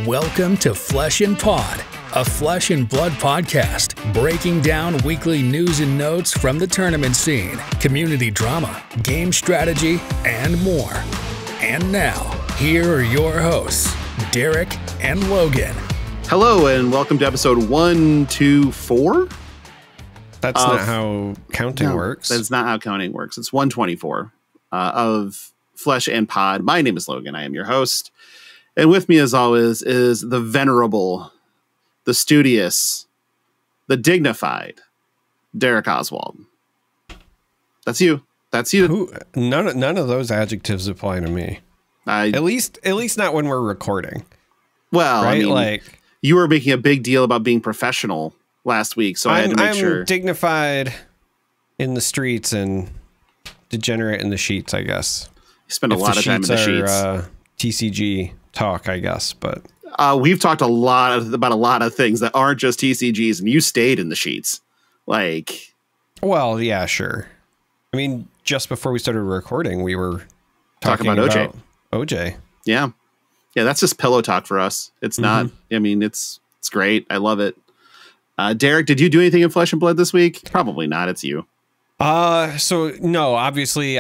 Welcome to Flesh and Pod, a Flesh and Blood podcast, breaking down weekly news and notes from the tournament scene, community drama, game strategy, and more. And now, here are your hosts, Darick and Logan. Hello, and welcome to episode 124. That's not how counting works. That's not how counting works. It's 124 of Flesh and Pod. My name is Logan. I am your host. And with me, as always, is the venerable, the studious, the dignified Darick Oswald. That's you. That's you. None of those adjectives apply to me. At least not when we're recording. Well, right? I mean, you were making a big deal about being professional last week, so I had to make sure. I'm dignified in the streets and degenerate in the sheets, I guess. You spend a lot of time in the sheets. TCG talk, I guess, but we've talked about a lot of things that aren't just TCGs, and you stayed in the sheets. Well, yeah, sure. I mean, just before we started recording, we were talking about OJ. Yeah, that's just pillow talk for us. It's not. I mean, it's great. I love it. Darick, did you do anything in Flesh and Blood this week? Probably not. It's you. So no, obviously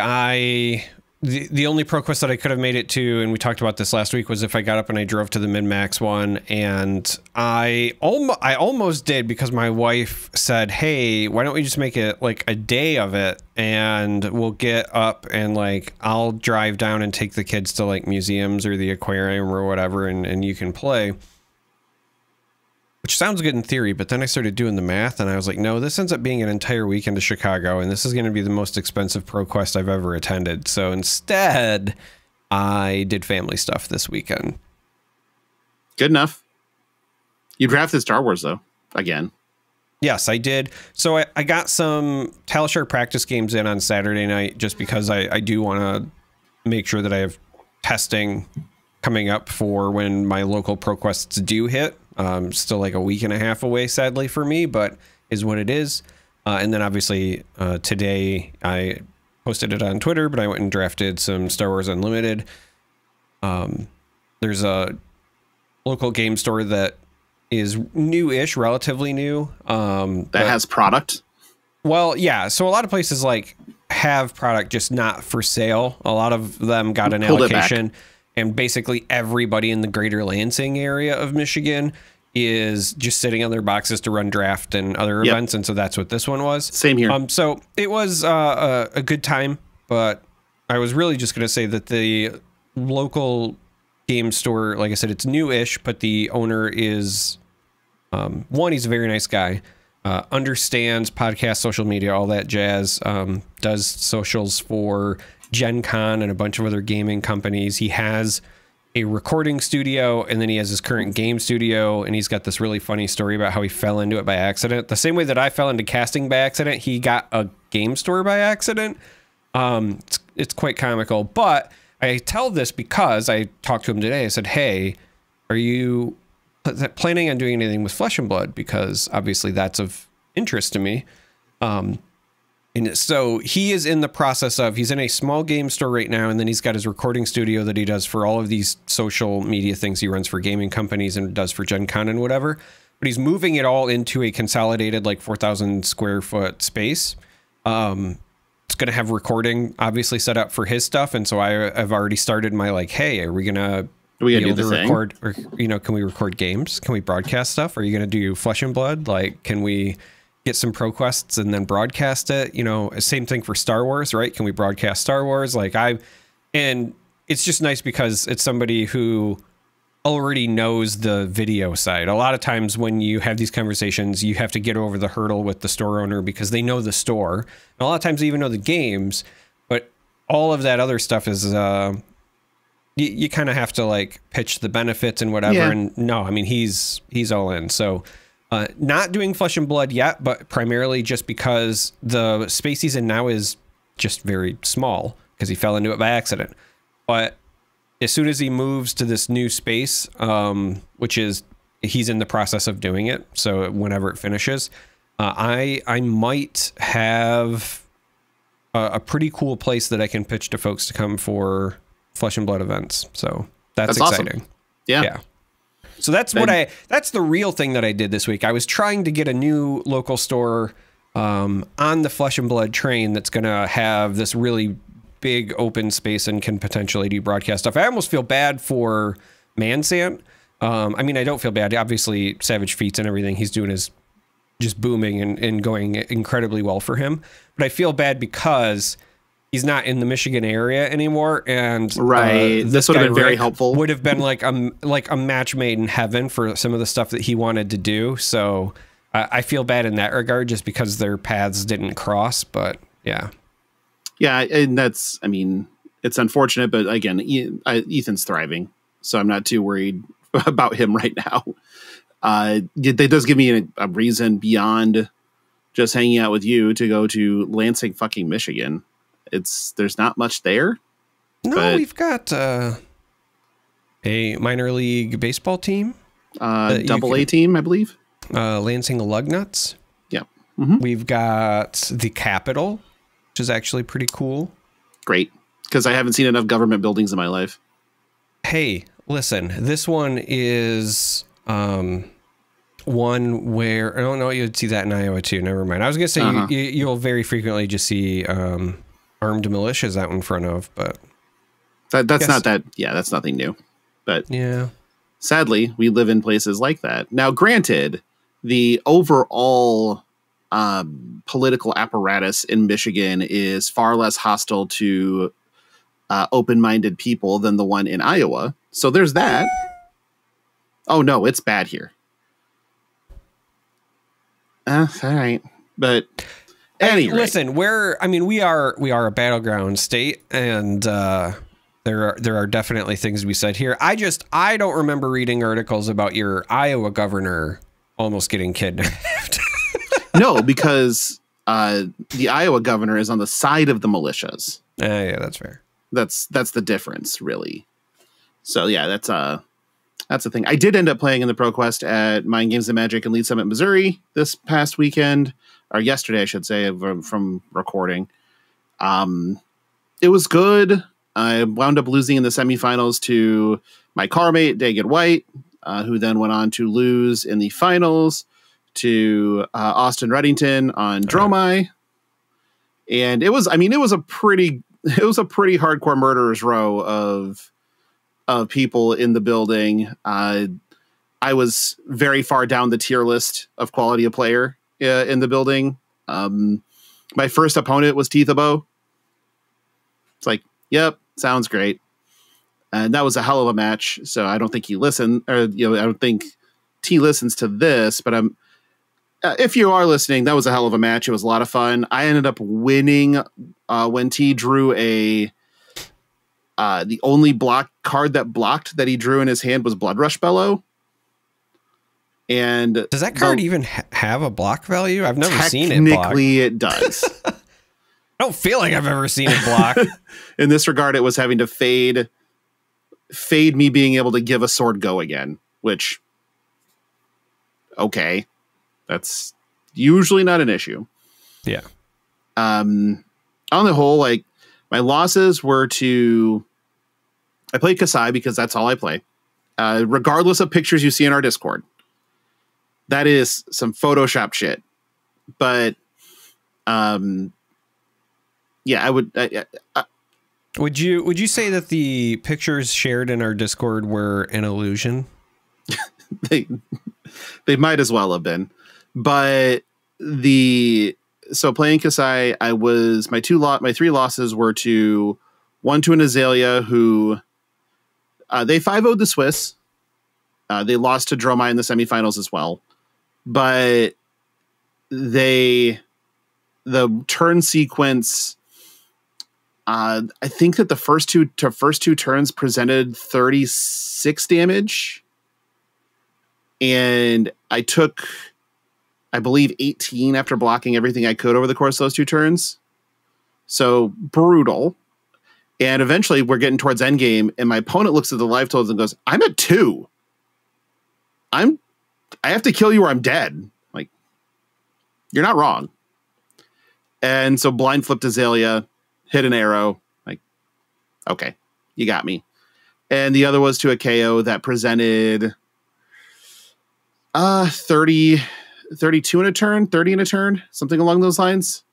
the only ProQuest that I could have made it to, and we talked about this last week, was if I got up and I drove to the min-max one, and I almost did, because my wife said, hey, why don't we just make it like a day of it, and we'll get up and I'll drive down and take the kids to museums or the aquarium or whatever, and you can play. Which sounds good in theory, but then I started doing the math and I was like, no, this ends up being an entire weekend to Chicago, and this is going to be the most expensive ProQuest I've ever attended. So instead, I did family stuff this weekend. Good enough. You drafted Star Wars, though, again. Yes, I did. So I got some Talishar practice games in on Saturday night, just because I do want to make sure that I have testing coming up for when my local ProQuests do hit. Still a week and a half away, sadly for me, but is what it is. And then obviously today I posted it on Twitter, but I went and drafted some Star Wars Unlimited. There's a local game store that is new-ish, relatively new. That has product? Well, yeah. So a lot of places have product, just not for sale. A lot of them got an allocation. And basically everybody in the greater Lansing area of Michigan is just sitting on their boxes to run draft and other events. And so that's what this one was. Same here. So it was a good time, but I was really just going to say that the local game store, like I said, it's new-ish, but the owner is, he's a very nice guy, understands podcast, social media, all that jazz, does socials for Gen Con and a bunch of other gaming companies. He has a recording studio, and then he has his current game studio, and he's got this really funny story about how he fell into it by accident. The same way that I fell into casting by accident, he got a game store by accident. It's quite comical, but I tell this because I talked to him today. I said, hey, are you planning on doing anything with Flesh and Blood? Because obviously that's of interest to me. And so he is in the process of, he's in a small game store right now, and then he's got his recording studio that he does for all of these social media things he runs for gaming companies and does for Gen Con and whatever. But he's moving it all into a consolidated 4,000 square foot space. It's going to have recording obviously set up for his stuff. And so I've already started my hey, are we going to be able to record, or, can we record games? Can we broadcast stuff? Are you going to do Flesh and Blood? Can we get some ProQuests and then broadcast it? Same thing for Star Wars, right? Can we broadcast Star Wars? And it's just nice because it's somebody who already knows the video side. A lot of times when you have these conversations, you have to get over the hurdle with the store owner because they know the store. And a lot of times they even know the games, but all of that other stuff is, you kind of have to pitch the benefits and whatever. Yeah. And no, I mean, he's all in. So, not doing Flesh and Blood yet, but primarily just because the space he's in now is just very small because he fell into it by accident. But as soon as he moves to this new space, which is, he's in the process of doing it, so whenever it finishes, I might have a pretty cool place that I can pitch to folks to come for Flesh and Blood events. So that's exciting. Awesome. Yeah. So that's that's the real thing that I did this week. I was trying to get a new local store on the Flesh and Blood train that's going to have this really big open space and can potentially do broadcast stuff. I almost feel bad for Mansant. I mean, I don't feel bad. Obviously, Savage Feats and everything he's doing is just booming and going incredibly well for him. But I feel bad because he's not in the Michigan area anymore. And this would have been very helpful. Would have been like a match made in heaven for some of the stuff that he wanted to do. So I feel bad in that regard just because their paths didn't cross. But yeah. Yeah. And that's, I mean, it's unfortunate, but again, Ethan's thriving. So I'm not too worried about him right now. It does give me a reason beyond just hanging out with you to go to Lansing, fucking Michigan. There's not much there. No, we've got a minor league baseball team, double A team, I believe. Lansing Lugnuts. Yeah. Mm-hmm. We've got the Capitol, which is actually pretty cool. Great, because I haven't seen enough government buildings in my life. Hey, listen, this one is one where I don't know, you'd see that in Iowa too. Never mind. I was gonna say you'll very frequently just see armed militias out in front of, but that's not that. Yeah, that's nothing new. But yeah, sadly, we live in places like that. Now, granted, the overall political apparatus in Michigan is far less hostile to open-minded people than the one in Iowa. So there's that. Oh no, it's bad here. All right, but anyway, listen, we are a battleground state, and there are definitely things to be said here. I don't remember reading articles about your Iowa governor almost getting kidnapped. No, because the Iowa governor is on the side of the militias. Yeah, that's fair. That's the difference, really. So yeah, that's the thing. I did end up playing in the ProQuest at Mind Games and Magic in Lead Summit, Missouri this past weekend, or yesterday, I should say, from recording. It was good. I wound up losing in the semifinals to my carmate, Daggett White, who then went on to lose in the finals to Austin Reddington on Dromai. And it was a pretty hardcore murderer's row of people in the building. I was very far down the tier list of quality of player in the building. My first opponent was Teethabo. It's like, yep, sounds great. And that was a hell of a match. So I don't think he listened, or I don't think T listens to this, but if you are listening, that was a hell of a match. It was a lot of fun. I ended up winning when T drew the only block card that he drew in his hand was Blood Rush Bellow. And does that card even have a block value? I've never seen it block. Technically, it does. I don't feel like I've ever seen it block. In this regard, it was having to fade me being able to give a sword go again, which, okay, that's usually not an issue. Yeah. On the whole, like, my losses were to, I played Kasai because that's all I play. Regardless of pictures you see in our Discord. That is some Photoshop shit. But, yeah, I would. Would you say that the pictures shared in our Discord were an illusion? They might as well have been. But so playing Kasai, my three losses were one to an Azalea who they 5-0'd the Swiss. They lost to Dromai in the semifinals as well. But the turn sequence, I think that the first two turns presented 36 damage. And I took, I believe, 18 after blocking everything I could over the course of those two turns. So brutal. And eventually we're getting towards endgame, and my opponent looks at the life totals and goes, I'm at 2. I have to kill you or I'm dead. Like, you're not wrong. And so blind flipped Azalea, hit an arrow. Like, okay, you got me. And the other was to a KO that presented 30, 32 in a turn, 30 in a turn, something along those lines.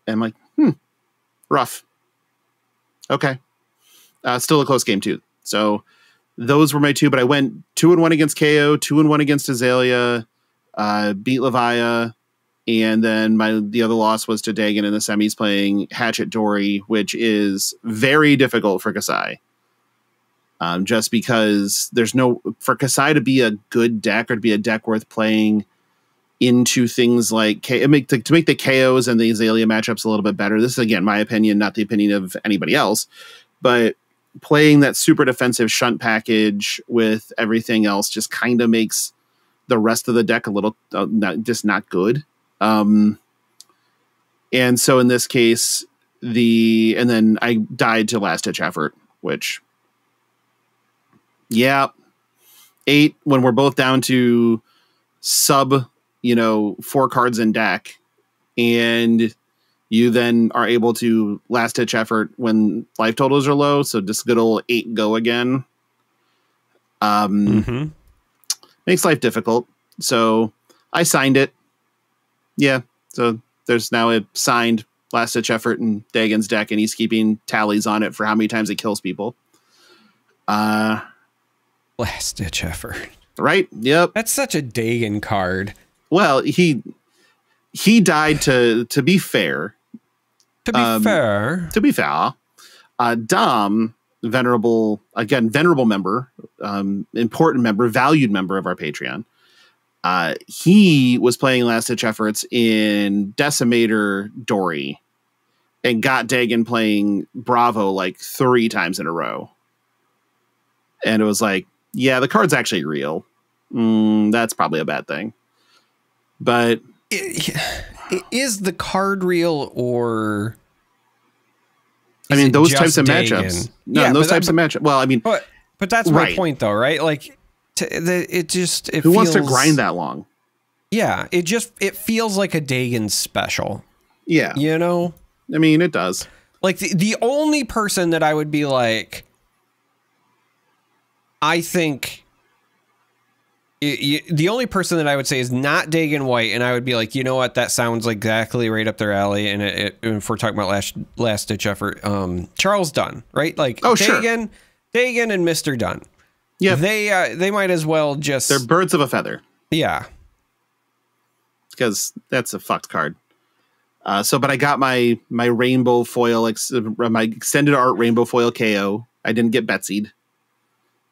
And I'm like, rough. Okay. Still a close game too. So those were my two, but I went 2-1 against KO, 2-1 against Azalea, beat Levia, and then the other loss was to Dagon in the semis playing Hatchet Dory, which is very difficult for Kasai. Just because for Kasai to be a good deck or to be a deck worth playing into things like to make the KOs and the Azalea matchups a little bit better. This is, again, my opinion, not the opinion of anybody else, but playing that super defensive shunt package with everything else just kind of makes the rest of the deck a little not good. And so in this case, and then I died to last ditch effort, which, 8 when we're both down to sub 4 cards in deck, and you then are able to last ditch effort when life totals are low. So just good old 8 go again. Makes life difficult. So I signed it. Yeah. So there's now a signed last ditch effort in Dagon's deck, and he's keeping tallies on it for how many times it kills people. Last ditch effort. Right. Yep. That's such a Dagon card. Well, he died to be fair. To be fair, Dom, venerable member, important member, valued member of our Patreon. He was playing last ditch efforts in Decimator Dory and got Dagon playing Bravo like 3 times in a row. And it was like, yeah, the card's actually real. That's probably a bad thing. But is the card real, or I mean, those types of matchups. No, yeah, those types of matchups. Well, I mean, but that's my point, though, right? Like, who wants to grind that long? Yeah, it feels like a Dagon special. Yeah, I mean, it does. Like the only person that I would be like, I think. The only person that I would say is not Dagon White, and I would be like, you know what, that sounds exactly right up their alley. And if we're talking about last ditch effort, Charles Dunn, right? Like, Dagon and Mr. Dunn. Yeah, they might as well just, they're birds of a feather. Yeah, because that's a fucked card. But I got my rainbow foil, my extended art rainbow foil KO. I didn't get Betsy'd,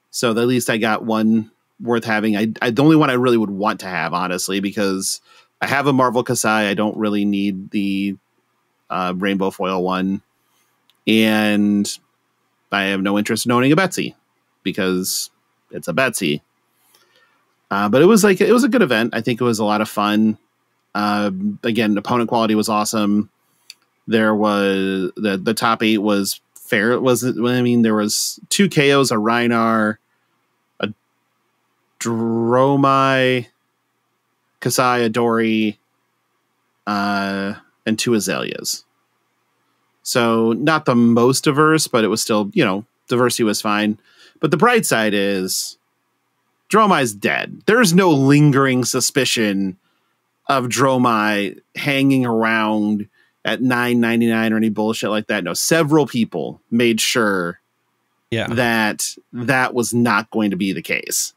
so at least I got one worth having. The only one I really would want to have, honestly, because I have a Marvel Kasai. I don't really need the rainbow foil one, and I have no interest in owning a Betsy because it's a Betsy. But it was a good event. I think it was a lot of fun. Again, opponent quality was awesome. There was the top 8 was fair. There was 2 KOs, a Rhinar, Dromai, Kasai, Dory, and 2 Azaleas. So not the most diverse, but it was still, diversity was fine. But the bright side is Dromai's dead. There's no lingering suspicion of Dromai hanging around at $9.99 or any bullshit like that. No, several people made sure that was not going to be the case.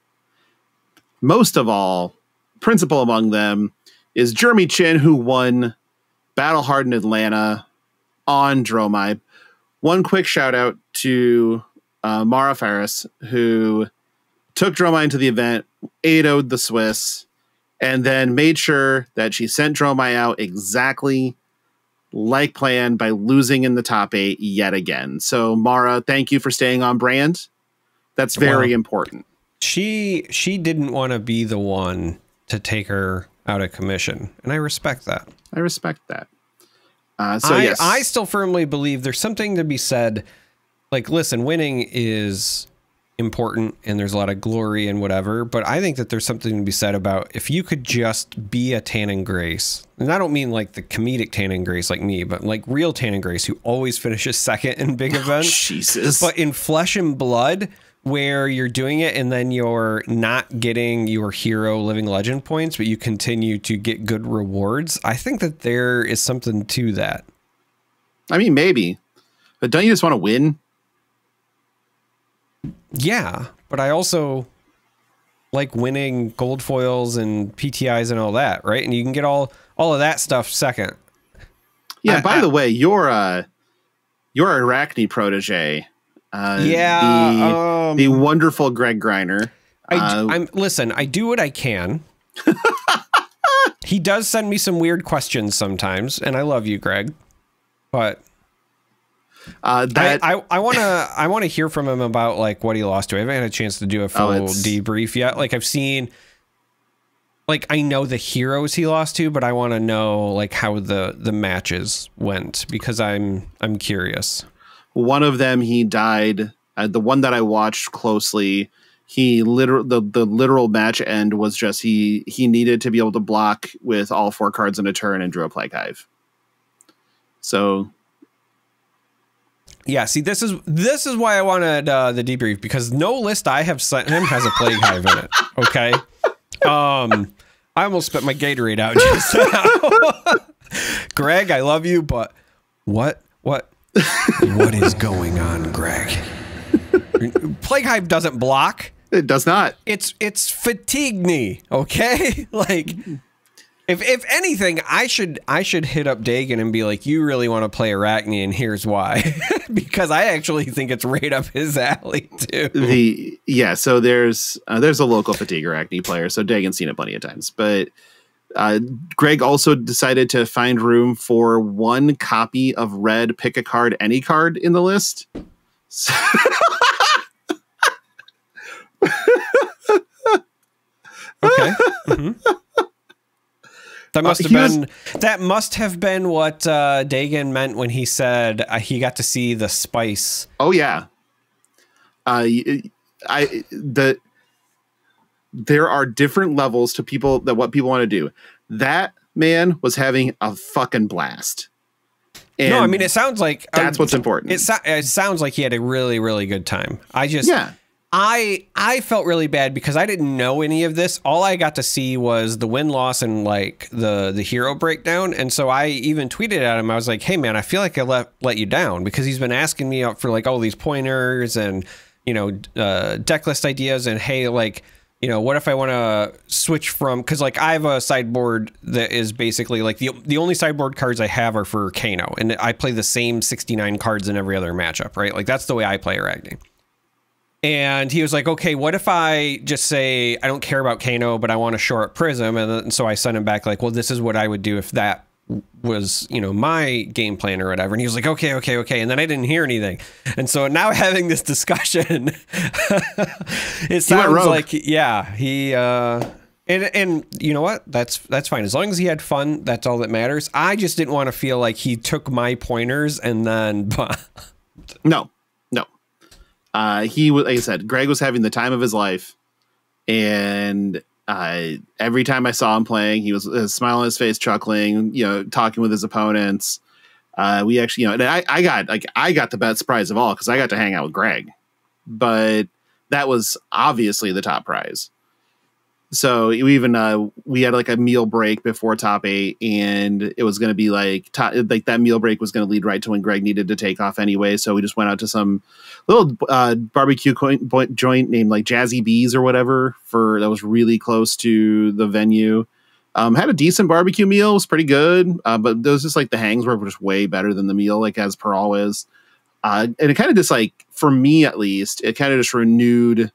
Most of all, principal among them is Jeremy Chin, who won Battle Hardened Atlanta on Dromai. One quick shout out to Mara Ferris, who took Dromai into the event, 8-0'd the Swiss, and then made sure that she sent Dromai out exactly like planned by losing in the top 8 yet again. So Mara, thank you for staying on brand. That's very important. She didn't want to be the one to take her out of commission, and I respect that. Yes. I still firmly believe there's something to be said. Like, listen, winning is important, and there's a lot of glory and whatever, but I think that there's something to be said about if you could just be a Tannen Grace. And I don't mean like the comedic Tannen Grace like me, but like real Tannen Grace who always finishes second in big events. Jesus. But in Flesh and Blood, where you're doing it and then you're not getting your hero living legend points, but you continue to get good rewards, I think that there is something to that. I mean, maybe, but don't you just want to win? Yeah, but I also like winning gold foils and PTIs and all that, right? And you can get all of that stuff second. Yeah. By the way, your Arachne protege. The wonderful Greg Greiner. Listen, I do what I can. He does send me some weird questions sometimes, and I love you, Greg. But I want to hear from him about like what he lost to. I haven't had a chance to do a full debrief yet. Like I've seen, like I know the heroes he lost to, but I want to know like how the matches went because I'm curious. One of them, he died. The one that I watched closely, the literal match end was just he needed to be able to block with all 4 cards in a turn and drew a Plague Hive. So, yeah. See, this is why I wanted the debrief because no list I have sent him has a Plague Hive in it. Okay. I almost spit my Gatorade out just now. Greg, I love you, but what is going on, Greg? Plague Hive doesn't block. It does not. It's fatigue me, okay? Like if anything, I should hit up Dagan and be like, you really want to play Arachne and here's why. Because I actually think it's right up his alley too. So there's a local fatigue Arachne player, so Dagan's seen it plenty of times. But Greg also decided to find room for 1 copy of red pick a card, any card in the list. So okay. Mm-hmm. That must have been what Dagan meant when he said he got to see the spice. Oh yeah. There are different levels to what people want to do. That man was having a fucking blast. And no, I mean, it sounds like that's what's important. It sounds like he had a really, really good time. I felt really bad because I didn't know any of this. All I got to see was the win-loss and like the hero breakdown. And so I even tweeted at him. I was like, hey man, I feel like I let you down because he's been asking me up for like all these pointers and, deck list ideas and hey, like, what if I want to switch from, cause like I have a sideboard that is basically like the only sideboard cards I have are for Kano and I play the same 69 cards in every other matchup, right? Like that's the way I play Arachne. And he was like, okay, what if I just say, I don't care about Kano, but I want to shore up Prism. And so I sent him back like, well, this is what I would do if that was, my game plan or whatever. And he was like, okay. And then I didn't hear anything. And so now having this discussion, it sounds like, yeah, he, and you know what? That's fine. As long as he had fun, that's all that matters. I just didn't want to feel like he took my pointers and then, No. He was, like I said, Greg was having the time of his life, and every time I saw him playing, he was a smile on his face, chuckling, talking with his opponents. We actually, and I got the best prize of all because I got to hang out with Greg, but that was obviously the top prize. So we had like a meal break before top 8, and it was going to be like that meal break was going to lead right to when Greg needed to take off anyway. So we just went out to some little barbecue joint named like Jazzy Bees or whatever that was really close to the venue. Had a decent barbecue meal. It was pretty good. But there was just like the hangs were just way better than the meal, like as per always. And it kind of just like, for me at least, it kind of just renewed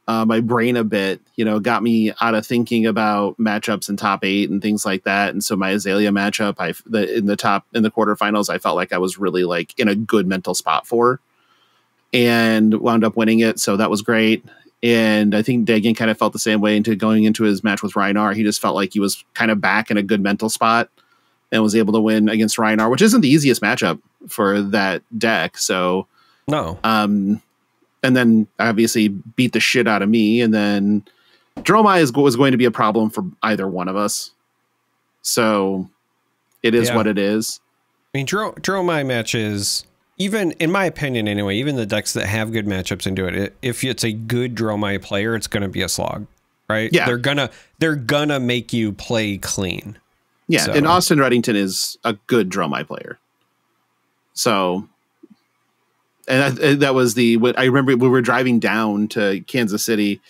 my brain a bit, got me out of thinking about matchups in top 8 and things like that. And so my Azalea matchup, in the quarterfinals, I felt like I was really like in a good mental spot for, and wound up winning it. So that was great. And I think Dagan kind of felt the same way into going into his match with Rhinar. He just felt like he was kind of back in a good mental spot and was able to win against Rhinar, which isn't the easiest matchup for that deck. So no. And then obviously beat the shit out of me. And then Dromai was going to be a problem for either one of us. So it is what it is. I mean, Dromai matches even in my opinion anyway, even the decks that have good matchups into it, if it's a good Dromai player, it's going to be a slog, right? Yeah. They're gonna make you play clean. Yeah, So. and Austin Reddington is a good Dromai player. So, and that was I remember we were driving down to Kansas City.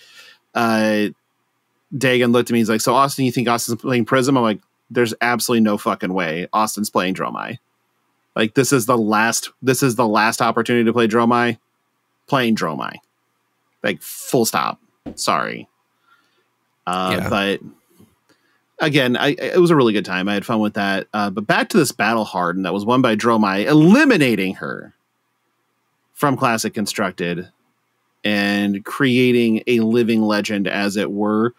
Dagan looked at me. He's like, "So Austin, you think Austin's playing Prism?" I'm like, "There's absolutely no fucking way Austin's playing Dromai. Like this is the last opportunity to play Dromai. Playing Dromai, like full stop. Sorry." But again, it was a really good time. I had fun with that. But back to this Battle Hardened that was won by Dromai, eliminating her from Classic Constructed and creating a living legend, as it were.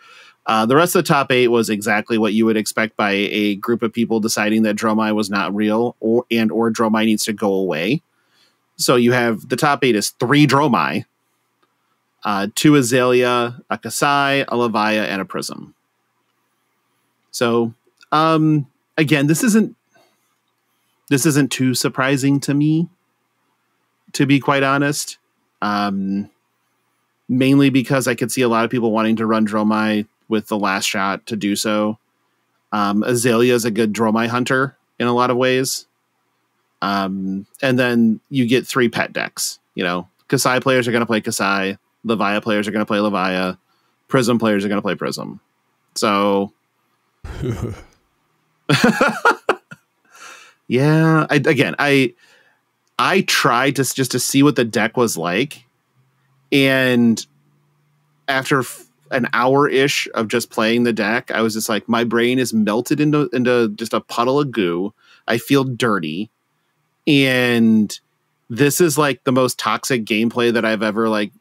The rest of the top 8 was exactly what you would expect by a group of people deciding that Dromai was not real or Dromai needs to go away. So you have the top 8 is 3 Dromai, 2 Azalea, a Kasai, a Levia, and a Prism. So again, this isn't too surprising to me, to be quite honest. Mainly because I could see a lot of people wanting to run Dromai with the last shot to do so. Azalea is a good Dromai hunter in a lot of ways. And then you get 3 pet decks. You know, Kasai players are going to play Kasai. Levia players are going to play Levia. Prism players are going to play Prism. So, yeah. I tried just to see what the deck was like. And after an hour-ish of just playing the deck, I was just like, my brain is melted into just a puddle of goo. I feel dirty. And this is like the most toxic gameplay that I've ever like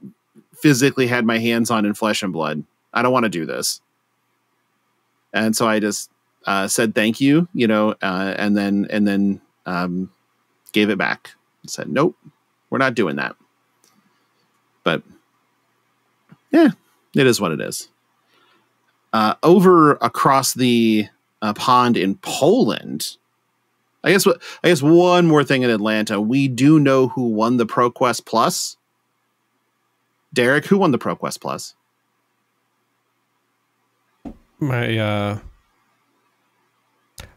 physically had my hands on in Flesh and Blood. I don't want to do this. And so I just said thank you, and then gave it back. Said, nope, we're not doing that. But yeah, it is what it is. Over across the pond in Poland, I guess one more thing in Atlanta. We do know who won the ProQuest Plus. Darick, who won the ProQuest Plus?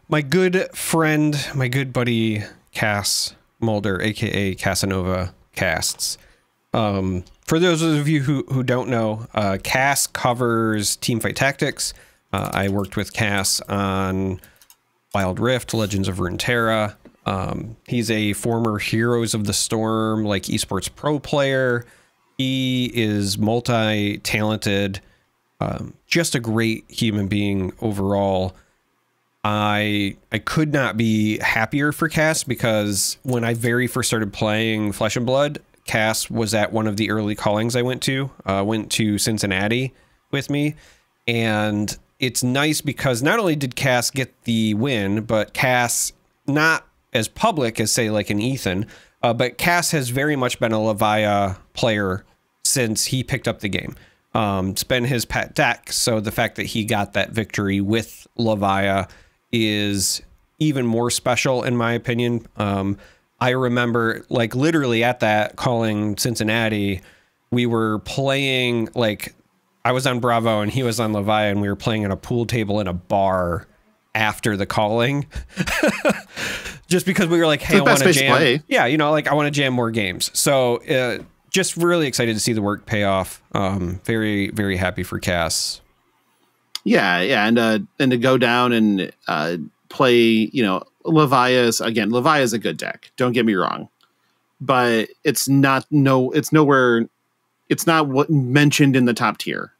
My good friend, my good buddy Cass Mulder, aka Casanova Casts. For those of you who don't know, Cass covers Teamfight Tactics. I worked with Cass on Wild Rift, Legends of Runeterra. He's a former Heroes of the Storm, like esports pro player. He is multi-talented, just a great human being overall. I could not be happier for Cass, because when I very first started playing Flesh and Blood, Cass was at one of the early callings I went to Cincinnati with me. And it's nice because not only did Cass get the win, but Cass, not as public as say like an Ethan, but Cass has very much been a Levia player since he picked up the game. It's been his pet deck. So the fact that he got that victory with Levia is even more special in my opinion. I remember like literally at that calling Cincinnati, we were playing, like I was on Bravo and he was on Levia, and we were playing at a pool table in a bar after the calling. Just because we were like, hey, I want to jam. Play. Yeah, like I want to jam more games. So just really excited to see the work pay off. Very, very happy for Cass. Yeah, and to go down and play, Levia is a good deck. Don't get me wrong, but it's not what mentioned in the top tier.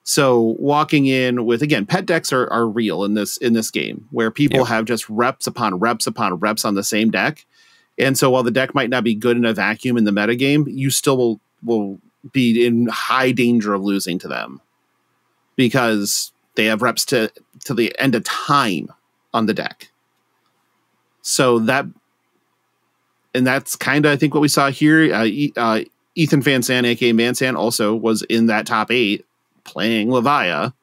So walking in with, again, pet decks are real in this game, where people have just reps upon reps upon reps on the same deck. And so while the deck might not be good in a vacuum in the metagame, you still will be in high danger of losing to them, because they have reps to the end of time on the deck. So that's kind of, I think, what we saw here. Ethan Van Sant, aka Mansan, also was in that top 8 playing Levia.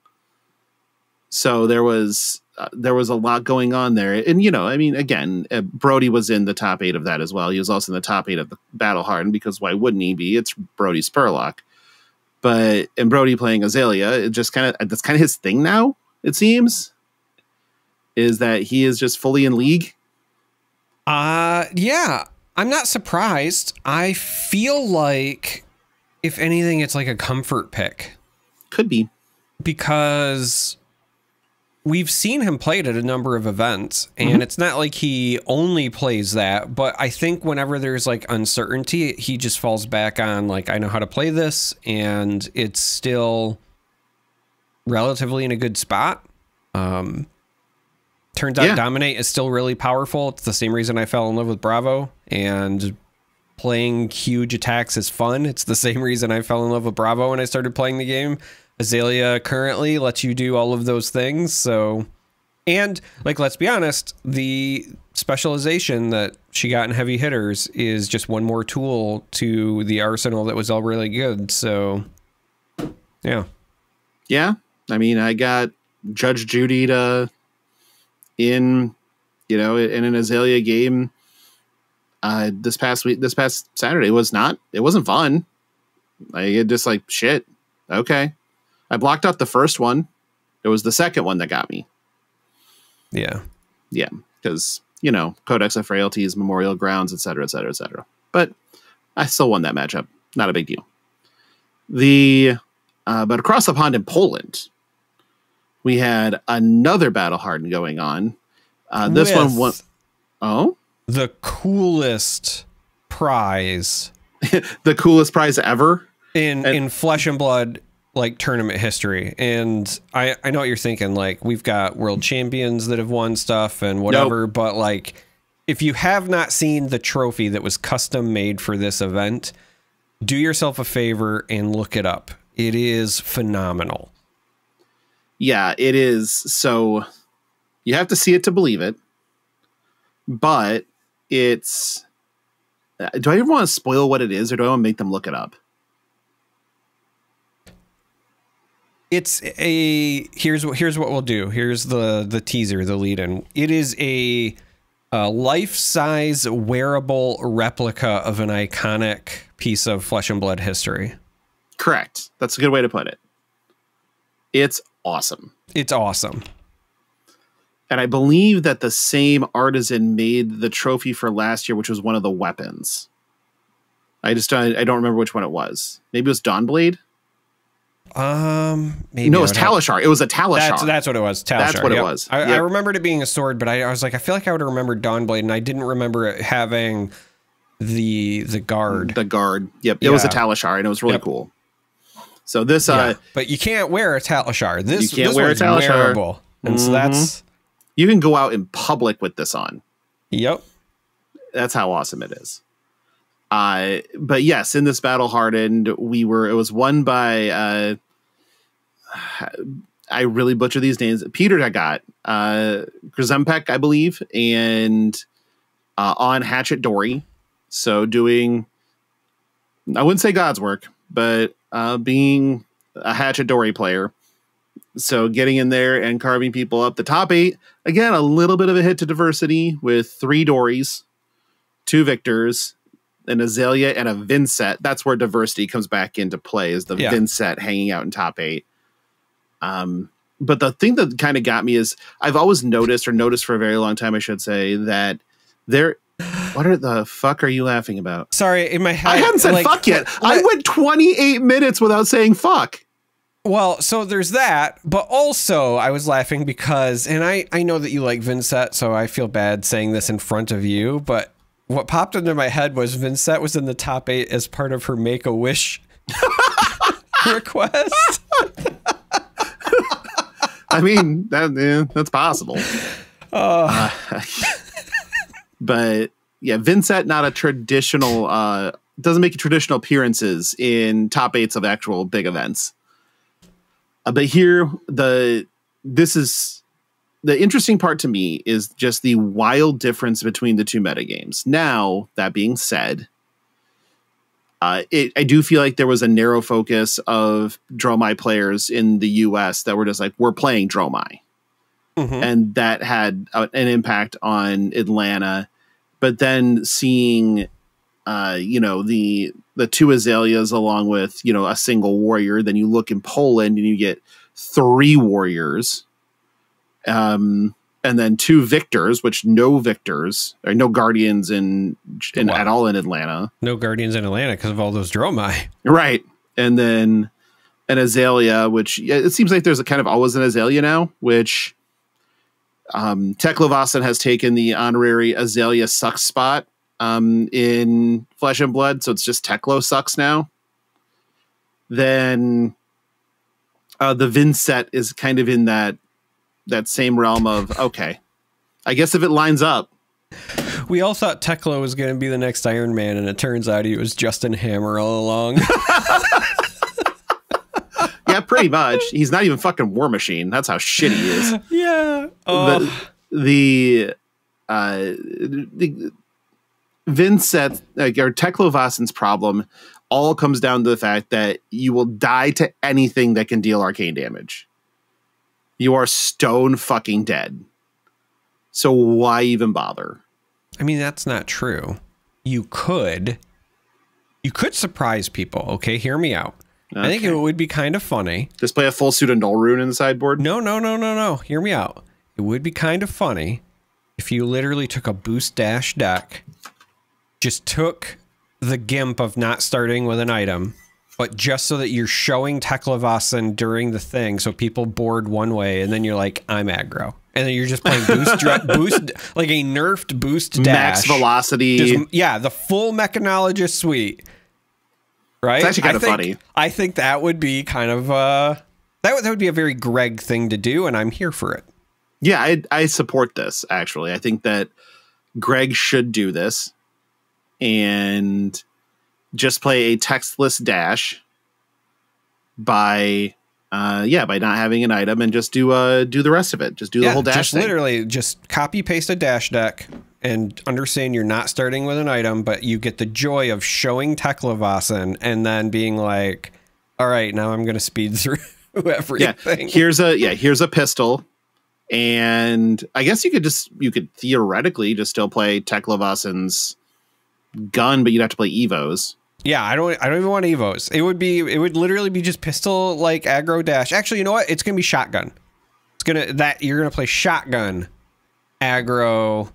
So there was there was a lot going on there. And, I mean, again, Brody was in the top 8 of that as well. He was also in the top 8 of the Battle Hardened, because why wouldn't he be? It's Brody Spurlock. And Brody playing Azalea, it just that's kind of his thing now, it seems, is that he is just fully in league. Yeah, I'm not surprised. I feel like, if anything, it's like a comfort pick. Could be. Because we've seen him play it at a number of events, and it's not like he only plays that, but I think whenever there's like uncertainty, he just falls back on like, I know how to play this, and it's still relatively in a good spot. Turns out Dominate is still really powerful. It's the same reason I fell in love with Bravo, and playing huge attacks is fun. It's the same reason I fell in love with Bravo when I started playing the game. Azalea currently lets you do all of those things. So, and like, let's be honest, the specialization that she got in heavy hitters is just one more tool to the arsenal that was all really good. So, yeah. Yeah. I mean, I got Judge Judy in an Azalea game this past Saturday. It wasn't fun. It just like, shit. Okay. I blocked out the first one. It was the second one that got me. Yeah. Yeah. Because, Codex of Frailties, Memorial Grounds, et cetera, et cetera, et cetera. But I still won that matchup. Not a big deal. But across the pond in Poland, we had another Battle Hardened going on. This one won. Oh? The coolest prize. The coolest prize ever? In Flesh and Blood, like, tournament history. And I know what you're thinking. Like, we've got world champions that have won stuff and whatever. Nope. But like, if you have not seen the trophy that was custom made for this event, do yourself a favor and look it up. It is phenomenal. Yeah, it is. So you have to see it to believe it. But it's... Do I ever want to spoil what it is, or do I want to make them look it up? It's here's what we'll do. Here's the teaser, the lead-in. It is a life-size wearable replica of an iconic piece of Flesh and Blood history. Correct. That's a good way to put it. It's awesome. It's awesome. And I believe that the same artisan made the trophy for last year, which was one of the weapons. I don't remember which one it was. Maybe it was Dawnblade. Maybe no, it was Talishar. It was a Talishar. That's what it was. Talishar. That's what it was. I remembered it being a sword, but I was like, I feel like I would have remembered Dawnblade, and I didn't remember it having the guard. The guard. Yep. It was a Talishar, and it was really cool. So this, but you can't wear a Talishar. You can't wear a Talishar. Wearable, and so that's. You can go out in public with this on. Yep. That's how awesome it is. But yes, in this Battle Hardened, it was won by, I really butcher these names. Peter Dagat, Grzempek, I believe, and on Hatchet Dory. So doing, I wouldn't say God's work, but being a Hatchet Dory player. So getting in there and carving people up. The top 8, again, a little bit of a hit to diversity with 3 Dories, 2 Victors, an Azalea, and a Vincent. That's where diversity comes back into play, is the Vincent hanging out in top 8. But the thing that kind of got me is I've always noticed for a very long time, I should say, that what the fuck are you laughing about? Sorry, in my head. I hadn't said fuck yet. I went 28 minutes without saying fuck. Well, so there's that, but also I was laughing because, and I know that you like Vincent, so I feel bad saying this in front of you, but what popped into my head was Vincent was in the top 8 as part of her Make-A-Wish request. I mean, that's possible. But yeah, Vincent, not a traditional, doesn't make traditional appearances in top 8s of actual big events. But here, this is the interesting part to me is just the wild difference between the two metagames. Now, that being said, I do feel like there was a narrow focus of Dromai players in the US that were just like, we're playing Dromai. and that had an impact on Atlanta. But then seeing, the two azaleas along with, a single warrior, then you look in Poland and you get 3 warriors, and then 2 victors, which no victors or no guardians at all in Atlanta. No guardians in Atlanta because of all those Dromai. Right. And then an azalea, which it seems like there's always an azalea now, which Teklovasan has taken the honorary azalea sucks spot in Flesh and Blood. So it's just Teklo sucks now. Then the Vinset is kind of in that same realm of, okay, I guess if it lines up. We all thought Teklo was going to be the next Iron Man, and it turns out he was Justin Hammer all along. Yeah, pretty much. He's not even fucking War Machine. That's how shitty he is. Yeah. The Vinset, or Teklovasan's problem all comes down to the fact that you will die to anything that can deal arcane damage. You are stone fucking dead. So why even bother? I mean, that's not true. You could surprise people. Okay, hear me out. Okay. I think it would be kind of funny. Just play a full suit of Null Rune in the sideboard? No. Hear me out. It would be kind of funny if you literally took a boost dash deck, just took the gimp of not starting with an item, but just so that you're showing Teklovasan during the thing, so people board one way, and then you're like, I'm aggro. And then you're just playing boost, like a nerfed boost dash. Max velocity. The full Mechanologist suite. Right? It's actually kind of funny. I think that would be kind of, that would be a very Greg thing to do, and I'm here for it. Yeah, I support this, actually. I think that Greg should do this and just play a textless dash by not having an item, and just do the rest of it. Just do the whole dash just thing. Literally just copy paste a dash deck and understand you're not starting with an item, but you get the joy of showing Teklovasan and then being like, all right, now I'm going to speed through everything. Here's a pistol. And I guess you could theoretically just still play Teklovasan's gun, but you'd have to play Evos. Yeah, I don't even want Evos. It would literally be just pistol like aggro dash. Actually, you know what? It's gonna be shotgun. You're gonna play shotgun aggro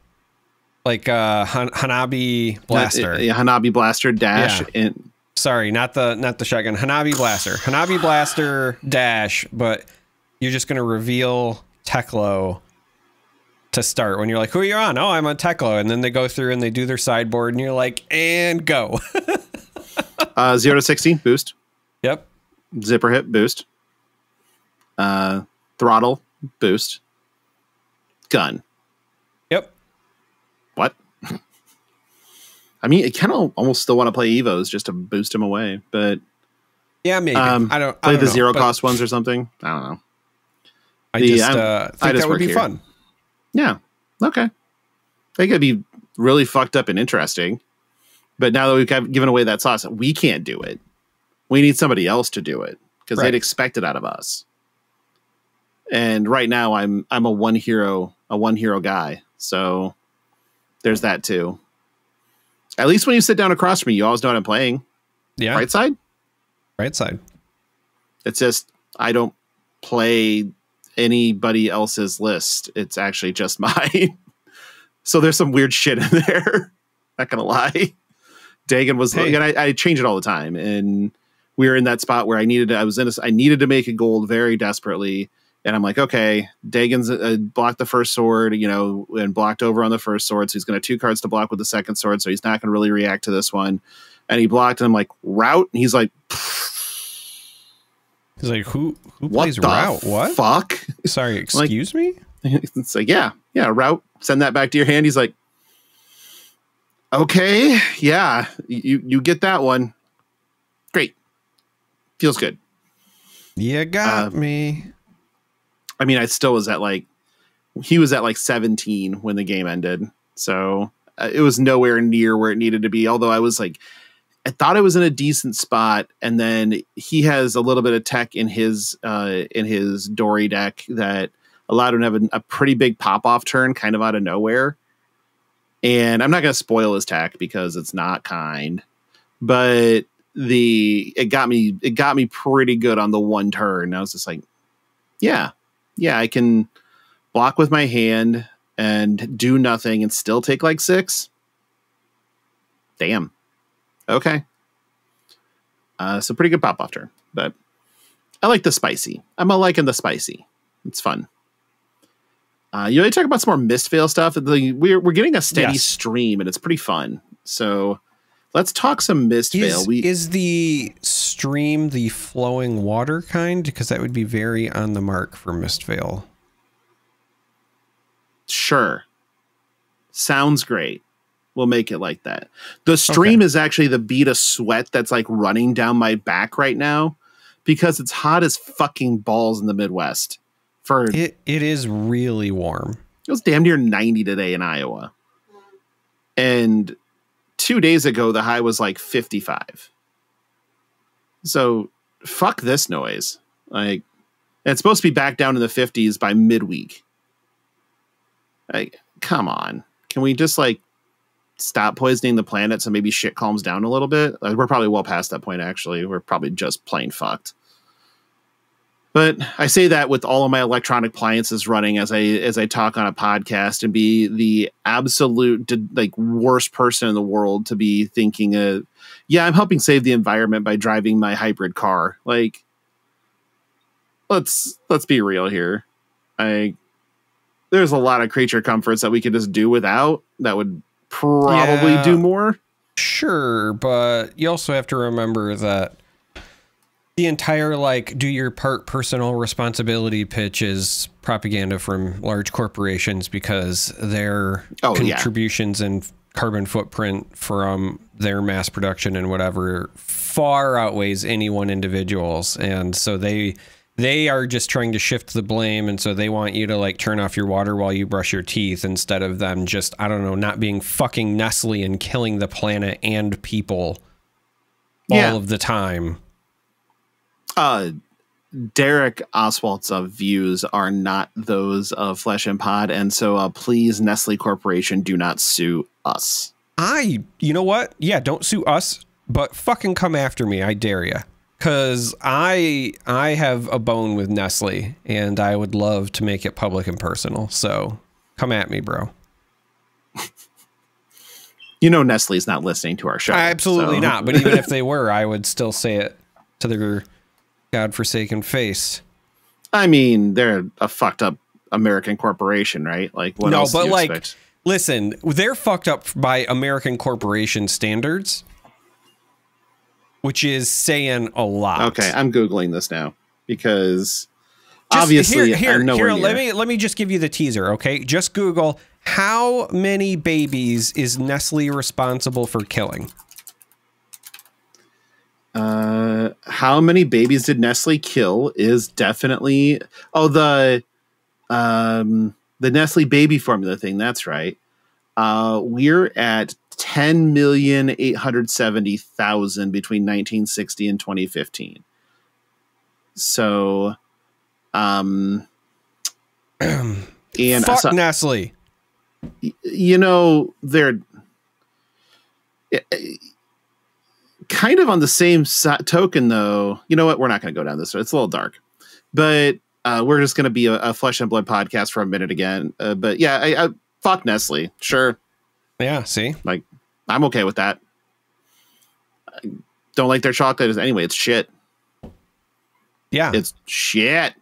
like Hanabi Blaster. Hanabi Blaster dash. Yeah. Sorry, not the shotgun. Hanabi Blaster. Hanabi Blaster dash, but you're just gonna reveal Teklo to start when you're like, who are you on? Oh, I'm on Teklo. And then they go through and they do their sideboard and you're like, and go. 0 to 16 boost. Yep. Zipper hit boost. Throttle boost. Gun. Yep. What? I mean, I kind of almost still want to play Evos just to boost him away, but yeah, maybe. I don't play the know, zero cost ones or something. I don't know. I think that would be fun. Yeah. Okay. I think it'd be really fucked up and interesting. But now that we've given away that sauce, we can't do it. We need somebody else to do it because they'd expect it out of us. And right now I'm a one hero guy. So there's that too. At least when you sit down across from me, you always know what I'm playing. Yeah. Right side? Right side. It's just, I don't play anybody else's list. It's actually just mine. So there's some weird shit in there. Not gonna lie. Dagon was, and I change it all the time, and we were in that spot where I needed to make a gold very desperately, and I'm like, okay, Dagon's blocked the first sword, and blocked over on the first sword, so he's going to 2 cards to block with the second sword, so he's not going to really react to this one, and he blocked, and I'm like, route, and he's like, who plays route? What? Fuck? Sorry, excuse me? It's like, yeah, route. Send that back to your hand. He's like, okay, yeah, you get that one. Great. Feels good. You got me. I mean, I still was he was at 17 when the game ended. So it was nowhere near where it needed to be. Although I thought I was in a decent spot. And then he has a little bit of tech in his Dory deck that allowed him to have a pretty big pop-off turn kind of out of nowhere. And I'm not going to spoil his tech because it's not kind, but it got me pretty good on the one turn. I was just like, yeah, I can block with my hand and do nothing and still take like 6. Damn. Okay. So pretty good pop off turn, but I like the spicy. I'm liking the spicy. It's fun. You want to talk about some more Mistveil stuff? We're getting a steady stream and it's pretty fun. So let's talk some Mistveil. Is the stream the flowing water kind? Because that would be very on the mark for Mistveil. Sure. Sounds great. We'll make it like that. The stream is actually the bead of sweat that's like running down my back right now because it's hot as fucking balls in the Midwest. It is really warm. It was damn near 90 today in Iowa. And 2 days ago, the high was like 55. So fuck this noise. Like, it's supposed to be back down in the 50s by midweek. Like, come on. Can we just like stop poisoning the planet so maybe shit calms down a little bit? We're probably well past that point, actually. We're probably just plain fucked. But I say that with all of my electronic appliances running as I talk on a podcast and be the absolute like worst person in the world to be thinking I'm helping save the environment by driving my hybrid car. Like, let's be real here. There's a lot of creature comforts that we could just do without that would probably do more. Sure, but you also have to remember that the entire, like, do your part personal responsibility pitch is propaganda from large corporations because their contributions and carbon footprint from their mass production and whatever far outweighs any one individual's. And so they are just trying to shift the blame. And so they want you to like turn off your water while you brush your teeth instead of them just, I don't know, not being fucking Nestle and killing the planet and people all of the time. Darick Oswalt's views are not those of Flesh and Pod, and so please, Nestle Corporation, do not sue us. You know what? Yeah, don't sue us, but fucking come after me. I dare you. Because I have a bone with Nestle, and I would love to make it public and personal. So come at me, bro. You know Nestle's not listening to our show. Absolutely not. But even if they were, I would still say it to their godforsaken face. I mean, they're a fucked up American corporation, right? Like, what else do you expect? Listen, they're fucked up by American corporation standards, which is saying a lot. Okay, I'm Googling this now because obviously here, let me just give you the teaser, okay? Just Google how many babies is Nestle responsible for killing? How many babies did Nestle kill is definitely the Nestle baby formula thing. That's right. We're at 10,870,000 between 1960 and 2015. So, and fuck Nestle. You know, they're kind of on the same token, though. You know what? We're not going to go down this way. It's a little dark, but we're just going to be a flesh and blood podcast for a minute again. But yeah, I fuck Nestle. Sure. Yeah. See, like, I'm okay with that. I don't like their chocolate anyway. It's shit. Yeah. It's shit.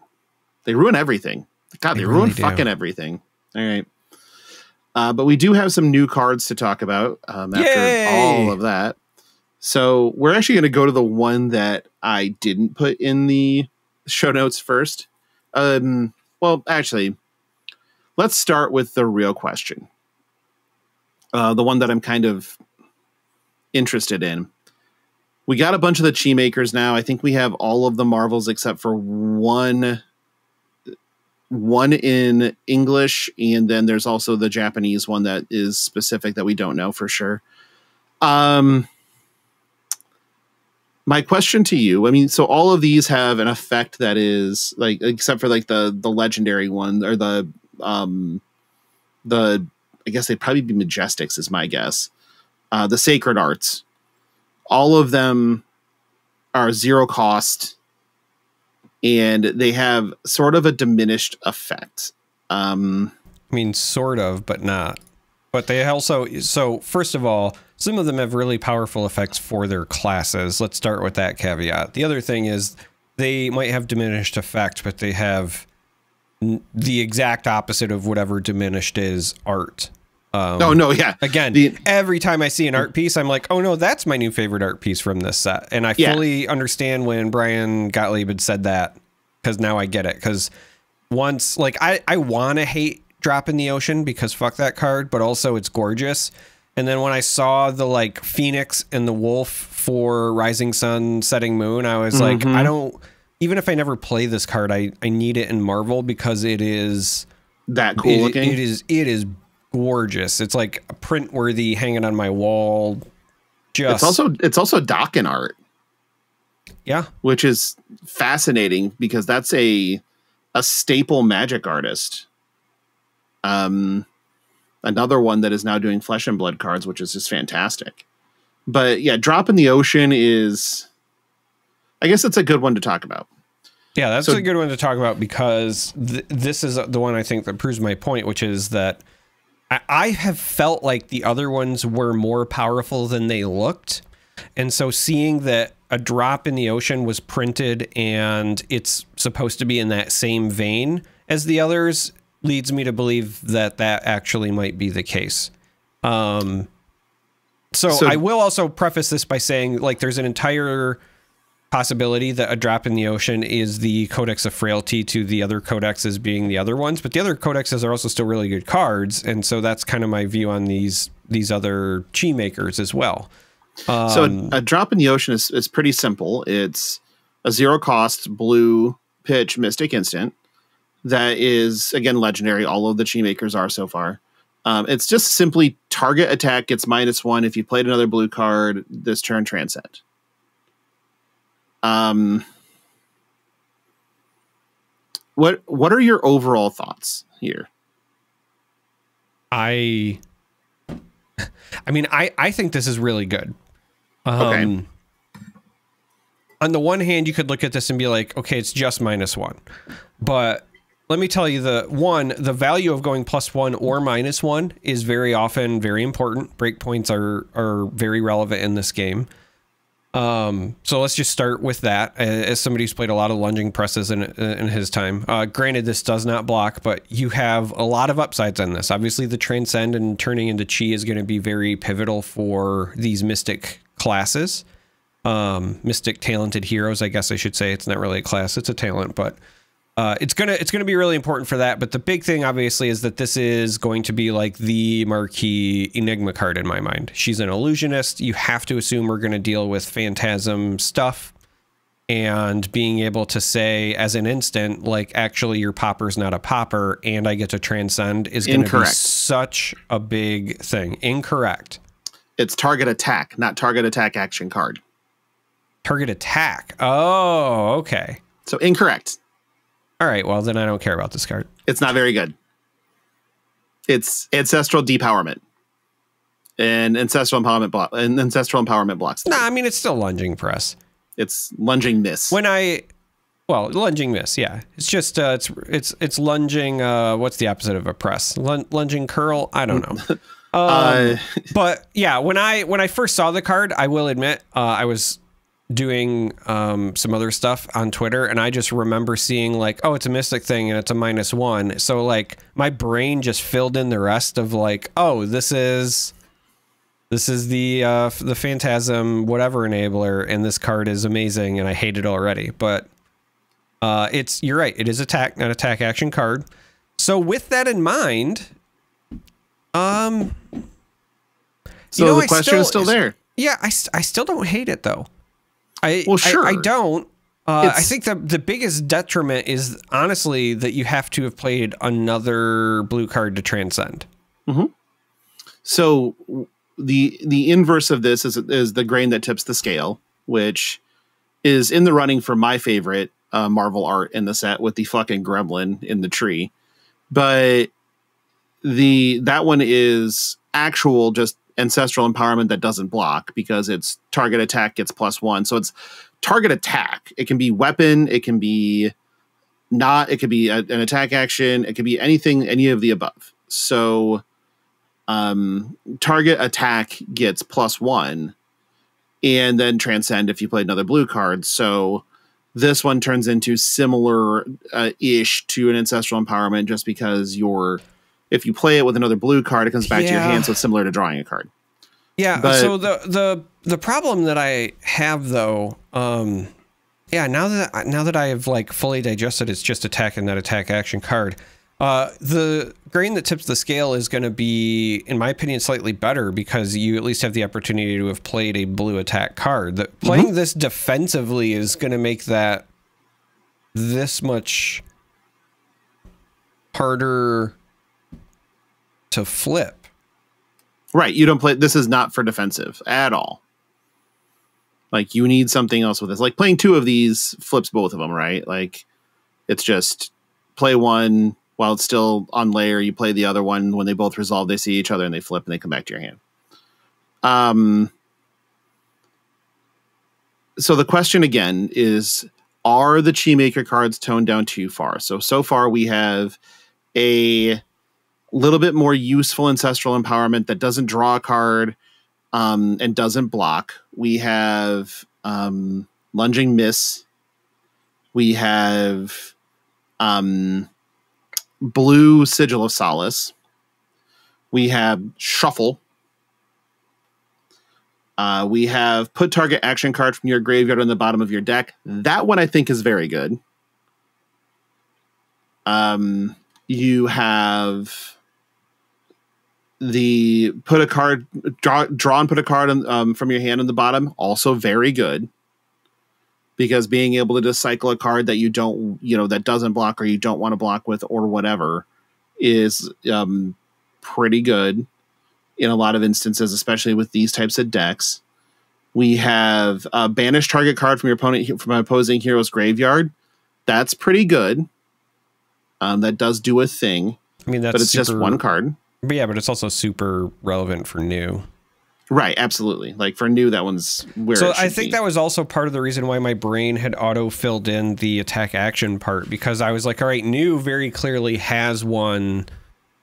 They ruin everything. God, they ruin fucking everything. All right. But we do have some new cards to talk about after all of that. So we're actually going to go to the one that I didn't put in the show notes first. Well, actually, let's start with the real question. The one that I'm kind of interested in. We got a bunch of the Chi Makers now. I think we have all of the Marvels except for one in English, and then there's also the Japanese one that is specific that we don't know for sure. My question to you, I mean, so all of these have an effect that is like, except for like the legendary one or the I guess they'd probably be Majestics is my guess. The Sacred Arts, all of them are 0 cost and they have sort of a diminished effect. I mean, sort of, but not. But they also, so first of all, some of them have really powerful effects for their classes. Let's start with that caveat. The other thing is they might have diminished effect, but they have the exact opposite of whatever diminished is art. Yeah. Again, every time I see an art piece, I'm like, oh no, that's my new favorite art piece from this set. And I fully understand when Brian Gottlieb had said that, because now I get it. Because once, like, I want to hate Drop in the Ocean because fuck that card, but also it's gorgeous. And then when I saw the like Phoenix and the Wolf for Rising Sun, Setting Moon, I was like, I don't, even if I never play this card, I need it in Marvel because it is that cool looking. It is gorgeous. It's like a print worthy hanging on my wall. It's also Dokken art. Yeah. Which is fascinating because that's a staple Magic artist. Another one that is now doing Flesh and Blood cards, which is just fantastic. But yeah, Drop in the Ocean is, I guess it's a good one to talk about. Yeah, that's a good one to talk about because this is the one I think that proves my point, which is that I have felt like the other ones were more powerful than they looked. And so seeing that a Drop in the Ocean was printed and it's supposed to be in that same vein as the others leads me to believe that that actually might be the case. So I will also preface this by saying, like, there's an entire possibility that a Drop in the Ocean is the Codex of Frailty to the other codexes being the other ones, but the other codexes are also still really good cards, and so that's kind of my view on these other chi makers as well. So a Drop in the Ocean is pretty simple. It's a 0 cost blue pitch Mystic instant. That is, again, legendary. All of the chi makers are so far. It's just simply target attack gets -1. If you played another blue card this turn, transcend. What are your overall thoughts here? I mean, I think this is really good. Okay. On the one hand, you could look at this and be like, okay, it's just -1, but let me tell you, the value of going +1 or -1 is very often very important. Breakpoints are very relevant in this game. So let's just start with that. As somebody who's played a lot of lunging presses in his time, granted, this does not block, but you have a lot of upsides on this. Obviously, the Transcend and turning into Chi is going to be very pivotal for these Mystic classes. Mystic talented heroes, I guess I should say. It's not really a class, it's a talent, but it's gonna be really important for that. But the big thing, obviously, is that this is going to be like the marquee Enigma card in my mind. She's an illusionist. You have to assume we're going to deal with Phantasm stuff, and being able to say as an instant, like, actually your popper's not a popper, and I get to transcend is going to be such a big thing. Incorrect. It's target attack, not target attack action card. Target attack. Oh, okay. So incorrect. All right, well, then I don't care about this card. It's not very good. It's Ancestral Depowerment. And Ancestral Empowerment blocks. Nah, I mean, it's still Lunging Press. It's Lunging Miss. Lunging Miss, yeah. It's just, it's lunging, what's the opposite of a press? Lunging curl? I don't know. But yeah, when I first saw the card, I will admit, I was doing some other stuff on Twitter, and I just remember seeing like, oh, it's a Mystic thing and it's a -1. So like my brain just filled in the rest of like, oh, this is the Phantasm whatever enabler, and this card is amazing and I hate it already. But you're right, it is attack, not attack action card. So with that in mind, so the question is still there. Yeah, I still don't hate it though. Sure. I don't. I think the biggest detriment is honestly that you have to have played another blue card to transcend. Mm-hmm. So the inverse of this is the grain that tips the scale, which is in the running for my favorite Marvel art in the set with the fucking gremlin in the tree. But that one is actual just ancestral empowerment that doesn't block, because it's target attack gets +1. So it's target attack. It can be weapon. It can be not. It could be an attack action. It could be anything, any of the above. So target attack gets +1, and then transcend if you play another blue card. So this one turns into similar ish to an ancestral empowerment, just because if you play it with another blue card, it comes back to your hand, so it's similar to drawing a card. Yeah. But, so the problem that I have though, now that I have like fully digested, it's just attack and that attack action card. The grain that tips the scale is going to be, in my opinion, slightly better, because you at least have the opportunity to have played a blue attack card. Playing this defensively is going to make that this much harder to flip. Right. You don't play. This is not for defensive at all. Like, you need something else with this. Like, playing 2 of these flips both of them, right? Like, it's just play one while it's still on layer. You play the other one. When they both resolve, they see each other and they flip and they come back to your hand. So the question again is, are the Chi Maker cards toned down too far? So far we have a little bit more useful ancestral empowerment that doesn't draw a card and doesn't block. We have Lunging Miss. We have Blue Sigil of Solace. We have Shuffle. We have put target action card from your graveyard on the bottom of your deck. That one I think is very good. You have the put a card, draw and put a card from your hand on the bottom. Also very good, because being able to just cycle a card that you don't, that doesn't block or you don't want to block with or whatever is pretty good in a lot of instances, especially with these types of decks. We have banish target card from your opponent, from an opposing hero's graveyard. That's pretty good. That does do a thing. I mean, but it's just one card. But yeah, but it's also super relevant for new. Right, absolutely. Like for new, that one's where. So I think that was also part of the reason why my brain had auto filled in the attack action part, because I was like, all right, new very clearly has one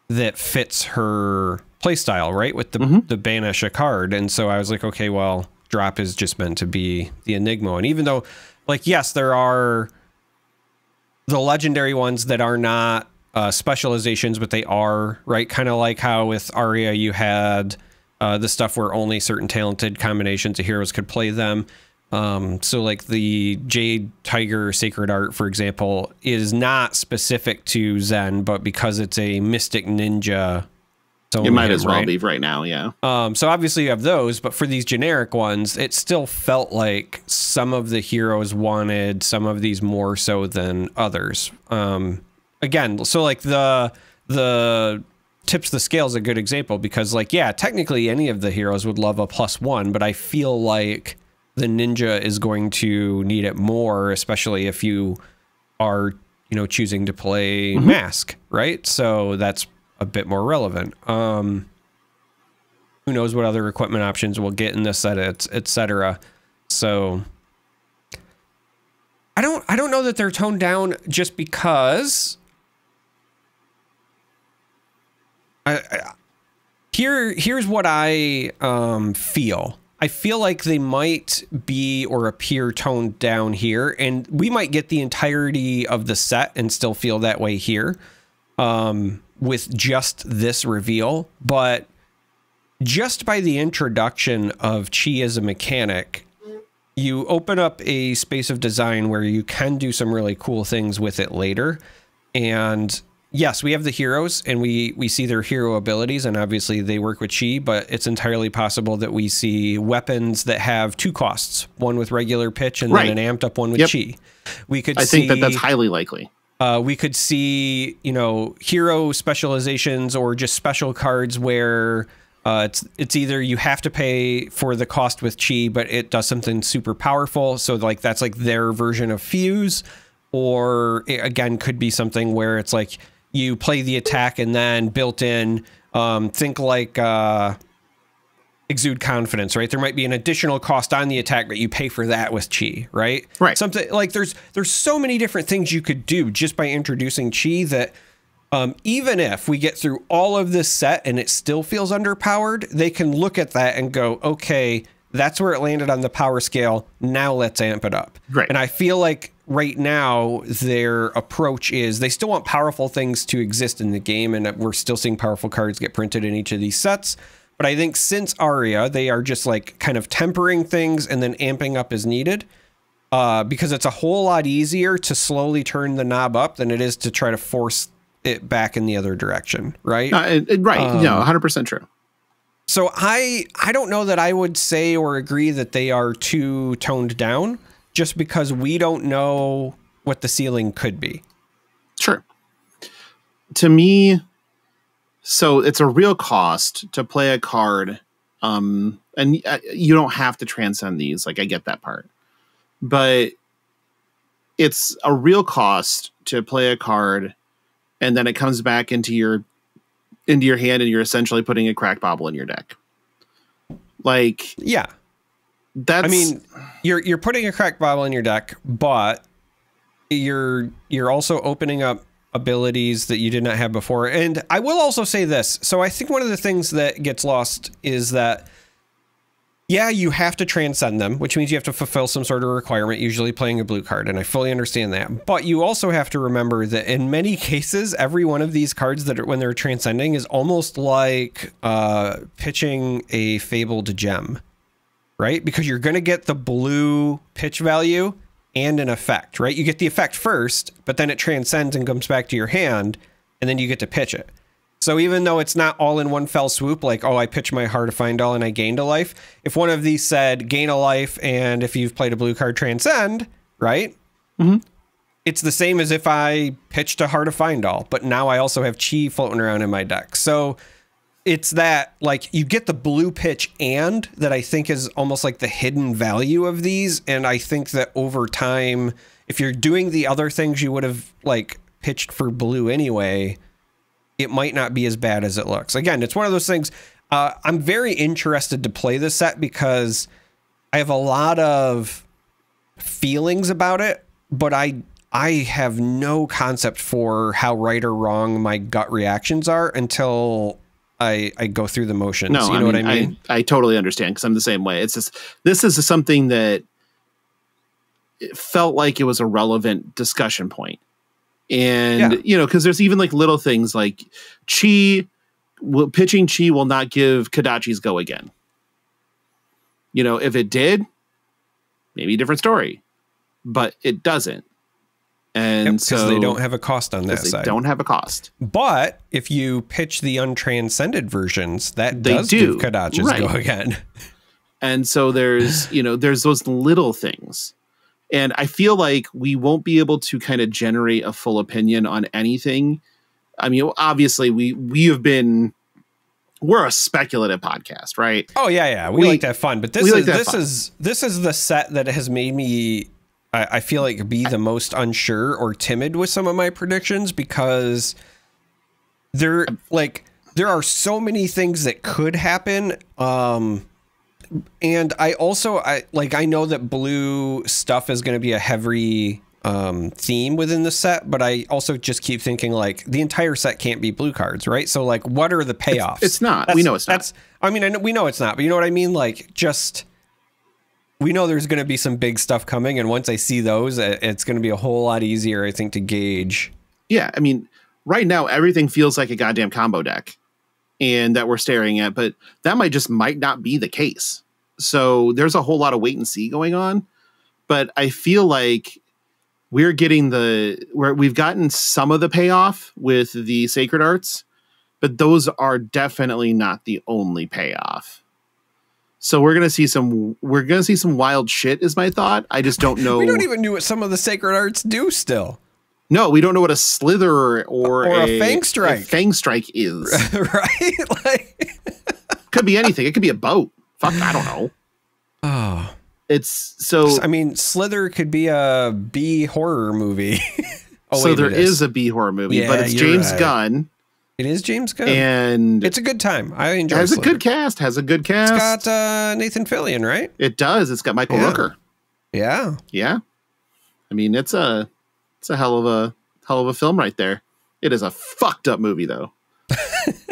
that fits her playstyle, right? With the banish a card. And so I was like, okay, well, drop is just meant to be the Enigma. And even though, like, yes, there are the legendary ones that are not specializations, but they are, right? Kind of like how with Arya you had the stuff where only certain talented combinations of heroes could play them. So like the Jade Tiger Sacred Art, for example, is not specific to Zen, but because it's a Mystic Ninja, it might as well be right now, yeah. So obviously you have those, but for these generic ones, it still felt like some of the heroes wanted some of these more so than others. Again, so like the tips the scale is a good example, because like, yeah, technically any of the heroes would love a +1, but I feel like the ninja is going to need it more, especially if you are, choosing to play Mask, right? So that's a bit more relevant. Who knows what other equipment options we'll get in this set, etc. So I don't know that they're toned down just because here's what I feel. I feel like they might be or appear toned down here, and we might get the entirety of the set and still feel that way here with just this reveal. But just by the introduction of Chi as a mechanic, you open up a space of design where you can do some really cool things with it later. And yes, we have the heroes and we see their hero abilities, and obviously they work with Chi, but it's entirely possible that we see weapons that have 2 costs, one with regular pitch and then an amped up one with Chi. We could think that's highly likely. We could see, hero specializations or just special cards where It's either you have to pay for the cost with chi, but it does something super powerful. So like that's like their version of fuse, or it, again, could be something where it's like you play the attack and then built in, think like exude confidence, right? There might be an additional cost on the attack, but you pay for that with chi, right? Right. Something like there's so many different things you could do just by introducing chi that even if we get through all of this set and it still feels underpowered, they can look at that and go, okay, that's where it landed on the power scale. Now let's amp it up. Right. And I feel like right now their approach is they still want powerful things to exist in the game, and we're still seeing powerful cards get printed in each of these sets. But I think since Aria, they are just like kind of tempering things and then amping up as needed, because it's a whole lot easier to slowly turn the knob up than it is to try to force it back in the other direction, right? Right, 100% true. So I don't know that I would say or agree that they are too toned down, just because we don't know what the ceiling could be. Sure. To me, so it's a real cost to play a card, and you don't have to transcend these. Like, I get that part, but it's a real cost to play a card, and then it comes back into your hand, and you're essentially putting a crack bobble in your deck. Like, yeah, that's. I mean, you're putting a crack bobble in your deck, but you're also opening up abilities that you did not have before. And I will also say this. So I think one of the things that gets lost is that, yeah, you have to transcend them, which means you have to fulfill some sort of requirement, usually playing a blue card. And I fully understand that. But you also have to remember that in many cases, every one of these cards that are, when they're transcending, is almost like pitching a fabled gem, right? Because you're going to get the blue pitch value and an effect, right? You get the effect first, but then it transcends and comes back to your hand, and then you get to pitch it. So even though it's not all in one fell swoop, like, oh, I pitched my Heart of Findall and I gained a life, if one of these said gain a life, and if you've played a blue card, transcend, right? Mm-hmm. It's the same as if I pitched a Heart of Findall, but now I also have chi floating around in my deck. So it's that, like, you get the blue pitch, and that I think is almost like the hidden value of these. And I think that over time, if you're doing the other things you would have like pitched for blue anyway, it might not be as bad as it looks. Again, it's one of those things. I'm very interested to play this set because I have a lot of feelings about it, but I have no concept for how right or wrong my gut reactions are until I go through the motions. No, you know what I mean? I totally understand, because I'm the same way. It's just, this is something that it felt like it was a relevant discussion point. And, you know, because there's even like little things like pitching chi will not give Kadachi's go again. You know, if it did, maybe a different story, but it doesn't. And because they don't have a cost on that side. They don't have a cost. But if you pitch the untranscended versions, that does give Kadachi's go again. And so there's, you know, there's those little things. And I feel like we won't be able to kind of generate a full opinion on anything. I mean, obviously we're a speculative podcast, right? Oh yeah. We like to have fun, but this is the set that has made me, I feel like, be the most unsure or timid with some of my predictions, because there are so many things that could happen. And I know that blue stuff is going to be a heavy theme within the set, but I also just keep thinking, like, the entire set can't be blue cards, right? So like, what are the payoffs? It's not. We know it's not. I mean, we know it's not, but you know what I mean? Like, just, we know there's going to be some big stuff coming, and once I see those, it's going to be a whole lot easier, I think, to gauge. Yeah, I mean, right now everything feels like a goddamn combo deck, and that we're staring at, but that might not be the case. So there's a whole lot of wait and see going on, but I feel like we've gotten some of the payoff with the Sacred Arts, but those are definitely not the only payoff. So we're going to see some wild shit, is my thought. I just don't know. We don't even know what some of the Sacred Arts do still. No, we don't know what a Slither or a Fang Strike. A Fang Strike is. Right? Like, Could be anything. It could be a boat. Fuck, I don't know. Oh. It's so... I mean, Slither could be a B horror movie. So there is a B horror movie, but it's James Gunn. It is James Gunn. And it's a good time. I enjoy it. Has a good cast. It's got Nathan Fillion, right? It does. It's got Michael Rooker. Yeah. Yeah. I mean, it's a hell of a film right there. It is a fucked up movie though.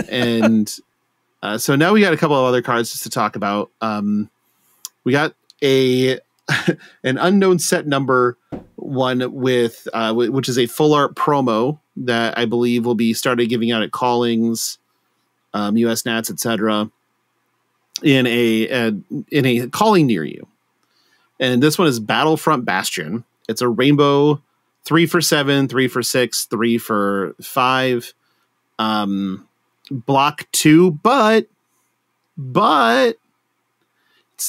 And so now we got a couple of other cards just to talk about. We got an unknown set number one with which is a full art promo that I believe will be started giving out at Callings, US Nats, etc. in a calling near you. And this one is Battlefront Bastion. It's a rainbow 3 for 7, 3 for 6, 3 for 5. Block 2, but it's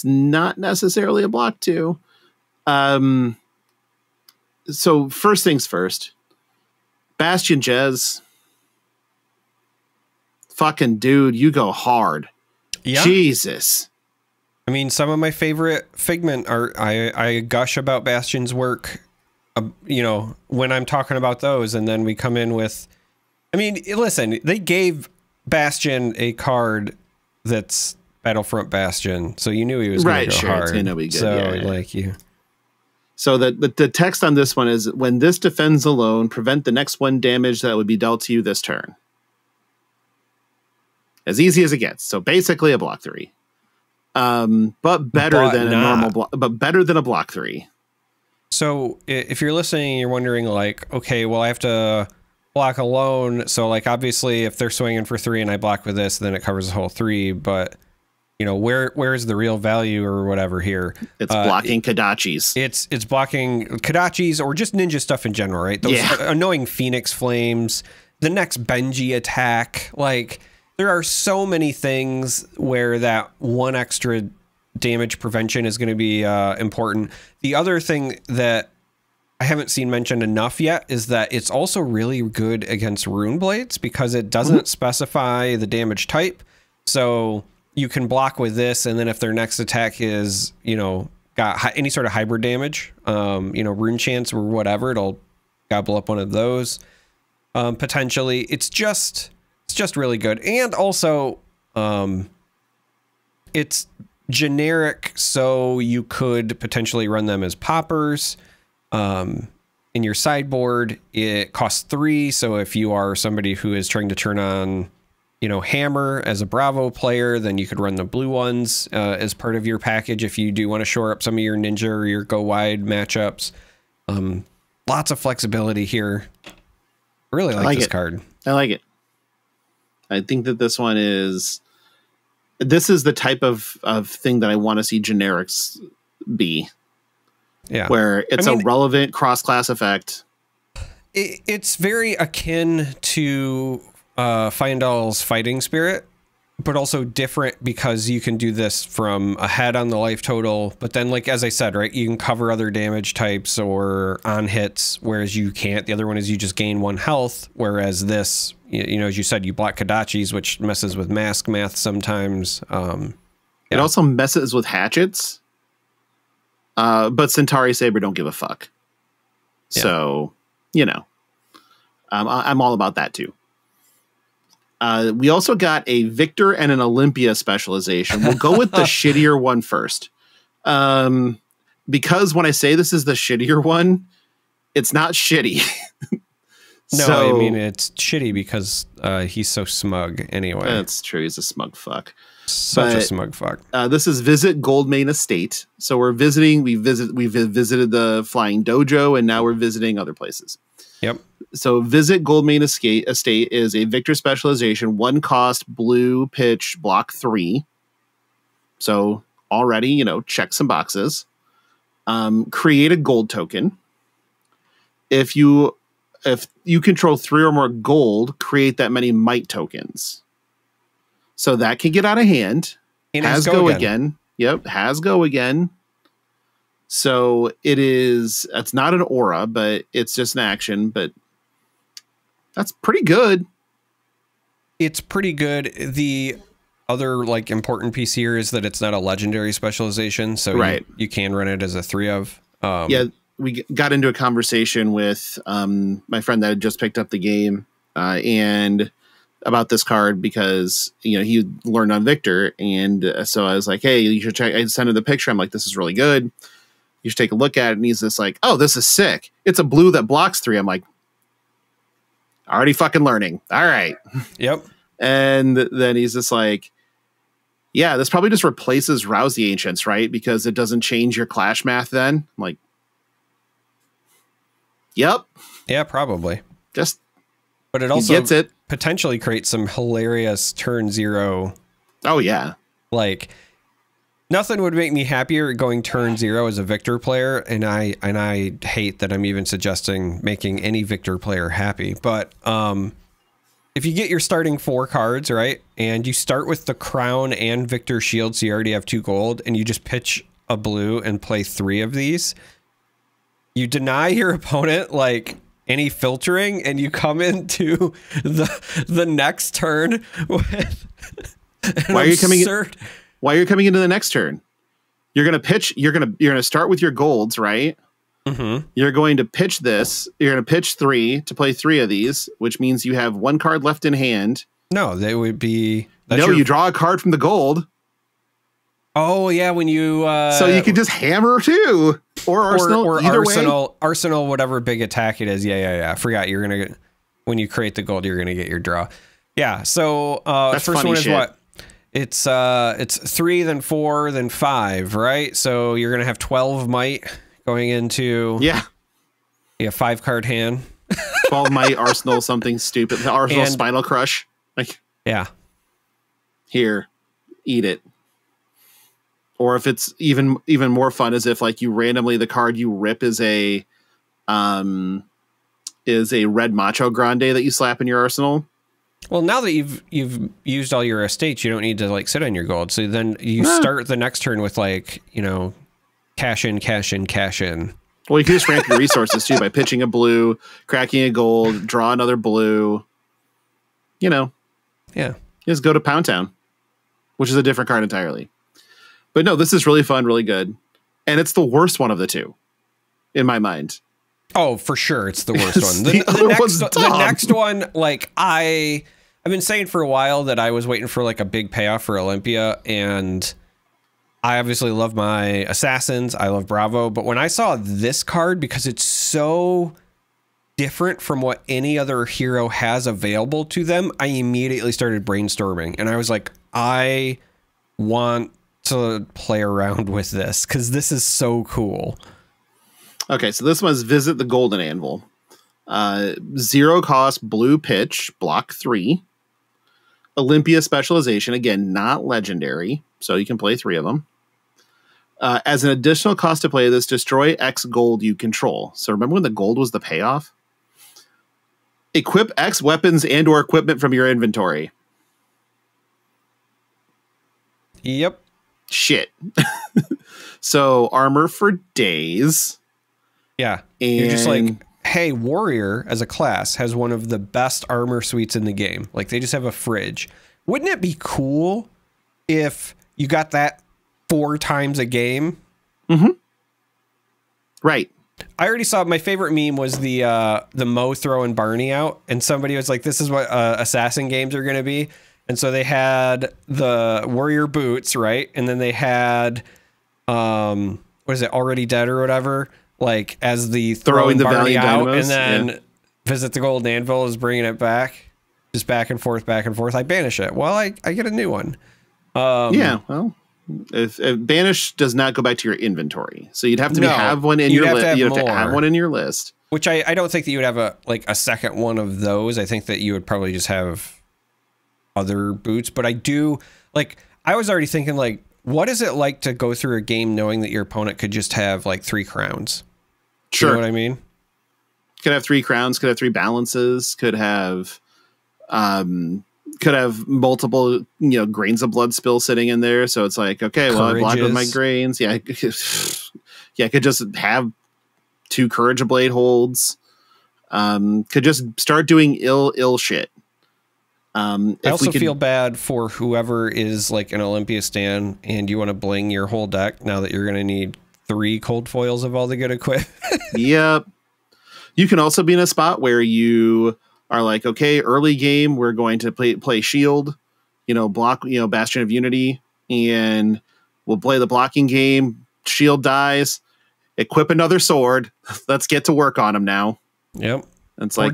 not necessarily a block 2. So first things first, Bastion Jez, fucking dude, you go hard. Yeah. Jesus. I mean, some of my favorite Figment art, I gush about Bastion's work, when I'm talking about those, and then we come in with, I mean, listen, they gave Bastion a card that's Battlefront Bastion, so you knew he was going to go hard. It's gonna be good. So So the text on this one is, when this defends alone, prevent the next 1 damage that would be dealt to you this turn. As easy as it gets. So basically a block 3. But better than a normal block, but better than a block 3. So if you're listening and you're wondering, like, okay, well, I have to block alone. So like, obviously if they're swinging for 3 and I block with this, then it covers the whole 3. But where's the real value or whatever here? It's blocking Kodachis. It's blocking Kodachis or just ninja stuff in general, right? Those annoying Phoenix Flames, the next Benji attack. Like, there are so many things where that 1 extra damage prevention is going to be important. The other thing that I haven't seen mentioned enough yet is that it's also really good against Rune Blades because it doesn't specify the damage type. So you can block with this, and then if their next attack is, got any sort of hybrid damage, Rune Chance or whatever, it'll gobble up one of those. Potentially, it's just really good. And also, it's generic, so you could potentially run them as poppers. In your sideboard, it costs 3. So if you are somebody who is trying to turn on, Hammer as a Bravo player, then you could run the blue ones as part of your package if you do want to shore up some of your Ninja or your Go Wide matchups. Lots of flexibility here. I really like this card. I like it. I think that this is the type of thing that I want to see generics be. Yeah. Where it's a relevant cross-class effect. It's very akin to Fyendal's Fighting Spirit, but also different because you can do this from ahead on the life total. But then, like, as I said, right, you can cover other damage types or on hits, whereas you can't. The other one is you just gain 1 health, whereas this, as you said, you block Kodachis, which messes with mask math sometimes. It also messes with hatchets. But Centauri Saber don't give a fuck. Yeah. So, I'm all about that too. We also got a Victor and an Olympia specialization. We'll go with the shittier one first. Because when I say this is the shittier one, it's not shitty. No, I mean, it's shitty because he's so smug anyway. That's true. He's a smug fuck. Such a smug fuck. This is Visit Goldmane Estate. So we're visiting. We visited the Flying Dojo, and now we're visiting other places. Yep. So Visit Goldmane Estate is a Victor specialization, 1 cost, blue pitch, block 3. So already, check some boxes. Create a gold token. If you control 3 or more gold, create that many might tokens. So that can get out of hand. And has go again. Yep, has go again. So it's not an aura, but it's just an action, but that's pretty good. It's pretty good. The other like important piece here is that it's not a legendary specialization, so you can run it as a 3 of. Yeah, we got into a conversation with my friend that had just picked up the game and about this card because he learned on Victor, and so I was like, hey, you should check. I sent him the picture. I'm like, this is really good. You should take a look at it. And he's just like, oh, this is sick. It's a blue that blocks 3. I'm like, already fucking learning. All right. Yep. And then he's just like, yeah, this probably just replaces Rouse the Ancients, right? Because it doesn't change your clash math then. I'm like, yep. Yeah, probably. But it also gets it. Potentially creates some hilarious turn 0. Oh, yeah. Like, nothing would make me happier going turn 0 as a Victor player, and I hate that I'm even suggesting making any Victor player happy. But if you get your starting 4 cards, right, and you start with the Crown and Victor Shield, so you already have 2 gold, and you just pitch a blue and play 3 of these, you deny your opponent like any filtering, and you come into the next turn with why are you coming into the next turn? You're going to pitch. You're going to start with your golds, right? Mm-hmm. You're going to pitch this. You're going to pitch 3 to play 3 of these, which means you have 1 card left in hand. No, they would be. You draw a card from the gold. Oh yeah, when you so you can just hammer 2 or Arsenal or either Arsenal, whatever big attack it is. Yeah. I forgot you're gonna get, when you create the gold, you're gonna get your draw. Yeah. So that's first one is shit. What? It's 3, then 4, then 5, right? So you're gonna have 12 might going into 5 card hand. 12 might Arsenal something stupid. The Arsenal and, Spinal Crush. Like here, eat it. Or if it's even more fun, is if like you randomly the card you rip is a red Macho Grande that you slap in your arsenal. Well, now that you've used all your estates, you don't need to like sit on your gold. So then you start the next turn with like, cash in. Well, you can just ramp your resources too by pitching a blue, cracking a gold, draw another blue. Yeah. Just go to Pound Town, which is a different card entirely. But no, this is really fun, really good. And it's the worst one of the 2, in my mind. Oh, for sure. It's the worst one. The next one, like I've been saying for a while that I was waiting for like a big payoff for Olympia. And I obviously love my Assassins. I love Bravo. But when I saw this card, because it's so different from what any other hero has available to them, I immediately started brainstorming. And I was like, I want to play around with this because this is so cool. Okay, so this one's Visit the Golden Anvil. 0 cost blue pitch, block 3. Olympia specialization, again, not legendary, so you can play 3 of them. As an additional cost to play this, destroy X gold you control. So remember when the gold was the payoff? Equip X weapons and or equipment from your inventory. Yep. Shit. So armor for days. Yeah. And you're just like, hey, warrior as a class has one of the best armor suites in the game. Like they just have a fridge. Wouldn't it be cool if you got that 4 times a game? Mm-hmm. Right. I already saw, my favorite meme was the Mo throwing Barney out, and somebody was like, this is what assassin games are going to be. And so they had the warrior boots, right? And then they had, what is it, Already Dead or whatever, like as the throwing the Barney out, Dynamos, and then Visit the Golden Anvil is bringing it back, just back and forth. I banish it. Well, I get a new one. Well, if banish does not go back to your inventory, so you'd have to have one in your list. You'd have to have one in your list. Which I don't think that you would have a second one of those. I think that you would probably just have other boots, but I do like, I was already thinking like, what is it like to go through a game knowing that your opponent could just have like 3 crowns? Sure. You know what I mean? Could have 3 crowns, could have 3 balances, could have multiple, grains of blood spill sitting in there. So it's like, okay, well, I blocked with my grains. Yeah. Could just have 2 Courage of Blade holds. Could just start doing ill shit. I also feel bad for whoever is like an Olympia stan and you want to bling your whole deck now that you're going to need 3 cold foils of all the good equip. Yep. You can also be in a spot where you are like, okay, early game, we're going to play shield, block, Bastion of Unity, and we'll play the blocking game. Shield dies, equip another sword. Let's get to work on him now. Yep. It's like,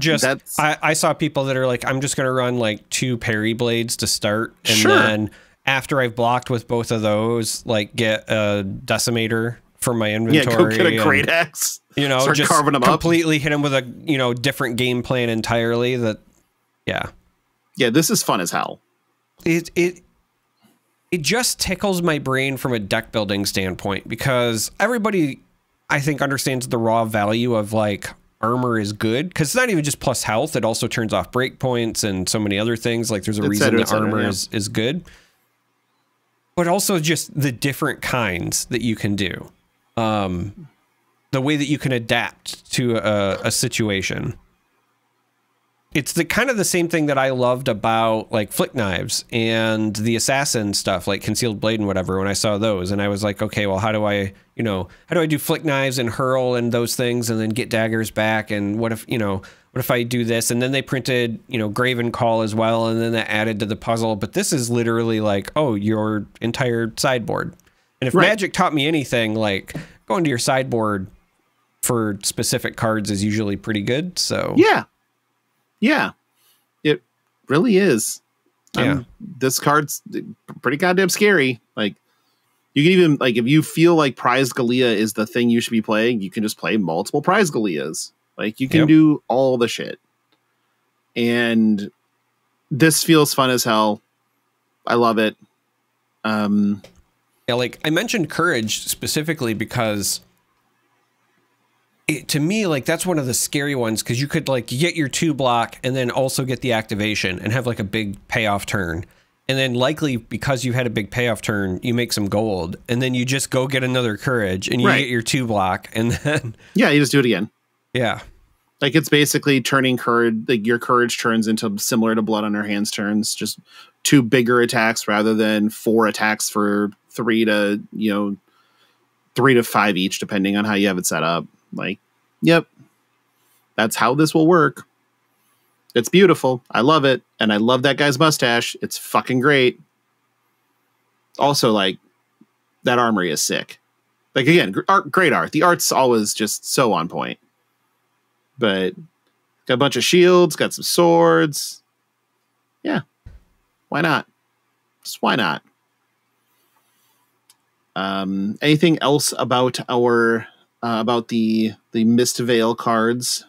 I saw people that are like, I'm just going to run like 2 parry blades to start. And then after I've blocked with both of those, like get a decimator from my inventory. Yeah, go get a great axe. Start just carving them completely hit him with a, different game plan entirely. Yeah, this is fun as hell. It just tickles my brain from a deck building standpoint because everybody, I think, understands the raw value of like, armor is good because it's not even just plus health, it also turns off breakpoints and so many other things. Like there's a reason the armor is good, but also just the different kinds that you can do, the way that you can adapt to a situation. It's the kind of the same thing that I loved about like flick knives and the assassin stuff, like concealed blade and whatever, when I saw those. And I was like, okay, well, how do I do flick knives and hurl and those things and then get daggers back? And what if I do this? And then they printed, Graven Call as well. And then that added to the puzzle. But this is literally like, oh, your entire sideboard. And if Magic taught me anything, like going to your sideboard for specific cards is usually pretty good. So yeah, it really is. Yeah. This card's pretty goddamn scary. Like, you can even, like, if you feel like Prize Galea is the thing you should be playing, you can just play multiple Prize Galeas. Like, you can do all the shit. And this feels fun as hell. I love it. Yeah, like, I mentioned Courage specifically because to me, like, that's one of the scary ones because you could like get your 2 block and then also get the activation and have like a big payoff turn. And then likely because you had a big payoff turn, you make some gold and then you just go get another Courage and you get your 2 block and then. Yeah, you just do it again. Yeah. Like it's basically turning Courage, like your Courage turns into similar to Blood on Her Hands turns, just 2 bigger attacks rather than 4 attacks for 3 to 5 each, depending on how you have it set up. Like, yep, that's how this will work. It's beautiful. I love it. And I love that guy's mustache. It's fucking great. Also, like, that armory is sick. Like, again, great art. The art's always just so on point. But got a bunch of shields, got some swords. Yeah. Why not? Just why not? Anything else about our about the Mistveil cards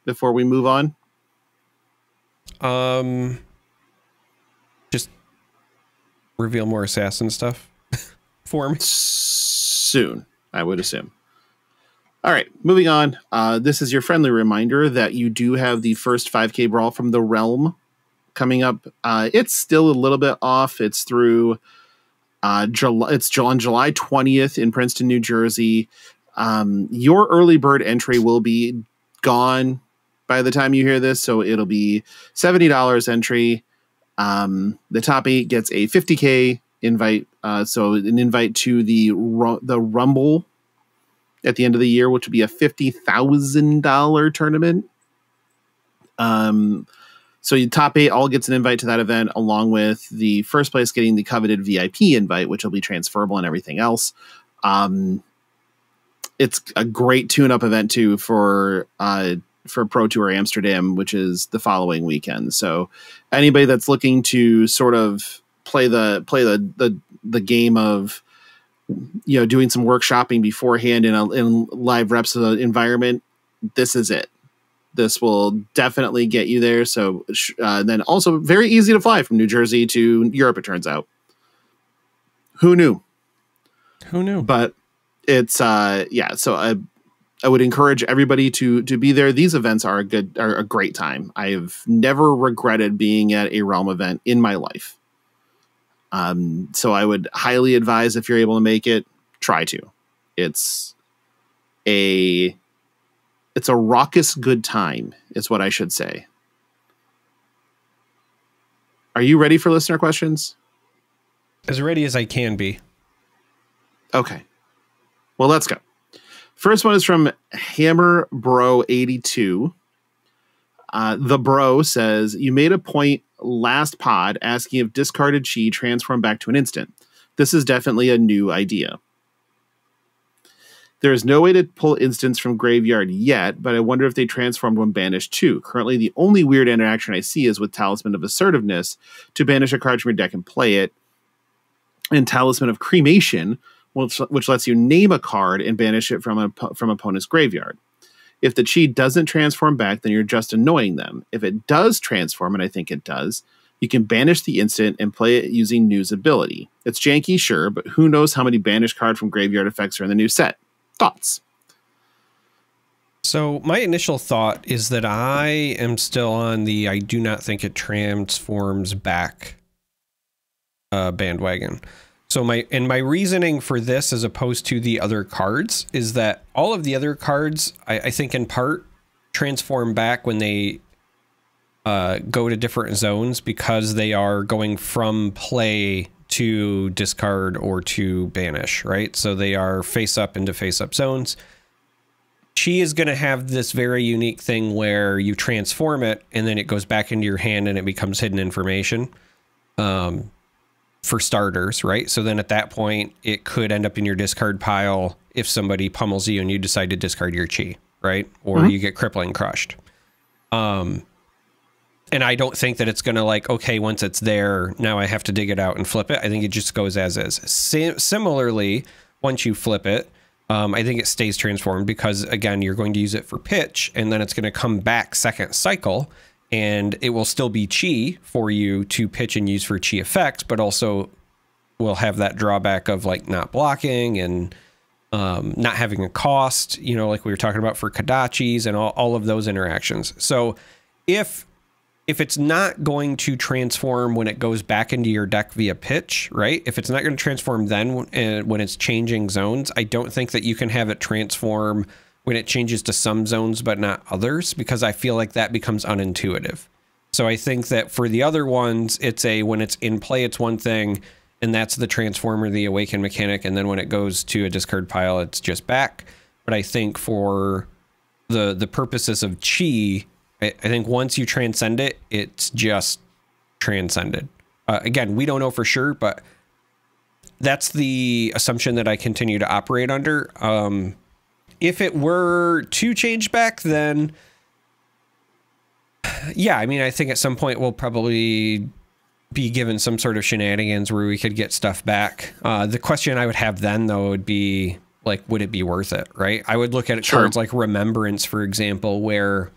before we move on? Just reveal more assassin stuff for me soon, I would assume. All right, moving on. This is your friendly reminder that you do have the first 5K brawl from the Realm coming up. It's still a little bit off. It's through July. It's on July 20th in Princeton, New Jersey. Your early bird entry will be gone by the time you hear this, so it'll be $70 entry. The top 8 gets a 50K invite, so an invite to the Rumble at the end of the year, which would be a $50,000 tournament. So your top 8 all gets an invite to that event, along with the first place getting the coveted VIP invite, which will be transferable and everything else. It's a great tune-up event too for Pro Tour Amsterdam, which is the following weekend. So anybody that's looking to sort of play the game of, doing some workshopping beforehand in live reps of the environment, this is it. This will definitely get you there. So then also very easy to fly from New Jersey to Europe, it turns out. Who knew? But it's so I would encourage everybody to be there. These events are a great time. I've never regretted being at a Realm event in my life. So I would highly advise, if you're able to make it, try to. It's a raucous good time, is what I should say. Are you ready for listener questions? As ready as I can be. Okay. Well, let's go. First one is from Hammer Bro 82. The bro says, you made a point last pod asking if discarded chi transform back to an instant. This is definitely a new idea. There is no way to pull instants from graveyard yet, but I wonder if they transformed when banished too. Currently, the only weird interaction I see is with Talisman of Assertiveness to banish a card from your deck and play it, and Talisman of Cremation, which lets you name a card and banish it from opponent's graveyard. If the chi doesn't transform back, then you're just annoying them. If it does transform, and I think it does, you can banish the instant and play it using New's ability. It's janky, sure, but who knows how many banished card from graveyard effects are in the new set. Thoughts? So my initial thought is that I am still on the I do not think it transforms back bandwagon. So my reasoning for this, as opposed to the other cards, is that all of the other cards, I think in part, transform back when they go to different zones, because they are going from play to discard or to banish, right? So they are face up into face up zones. Chi is going to have this very unique thing where you transform it and then it goes back into your hand and it becomes hidden information. For starters, right? So then at that point, it could end up in your discard pile if somebody pummels you and you decide to discard your chi, right? Or you get crippling crushed. And I don't think that it's going to like, okay, once it's there, now I have to dig it out and flip it. I think it just goes as is. Similarly, once you flip it, I think it stays transformed because, again, you're going to use it for pitch, and then it's going to come back second cycle, and it will still be chi for you to pitch and use for chi effects, but also will have that drawback of like not blocking and not having a cost, you know, like we were talking about for Kadachis and all of those interactions. So if it's not going to transform when it goes back into your deck via pitch, right? If it's not going to transform then when it's changing zones, I don't think that you can have it transform when it changes to some zones but not others, because I feel like that becomes unintuitive. So I think that for the other ones, it's when it's in play, it's one thing, and that's the transformer, the awaken mechanic, and then when it goes to a discard pile, it's just back. But I think for the purposes of chi, I think once you transcend it, it's just transcended. Again, we don't know for sure, but that's the assumption that I continue to operate under. If it were to change back, then yeah, I mean, I think at some point we'll probably be given some sort of shenanigans where we could get stuff back. The question I would have then, though, would be like, would it be worth it, right? I would look at cards like Remembrance, for example, where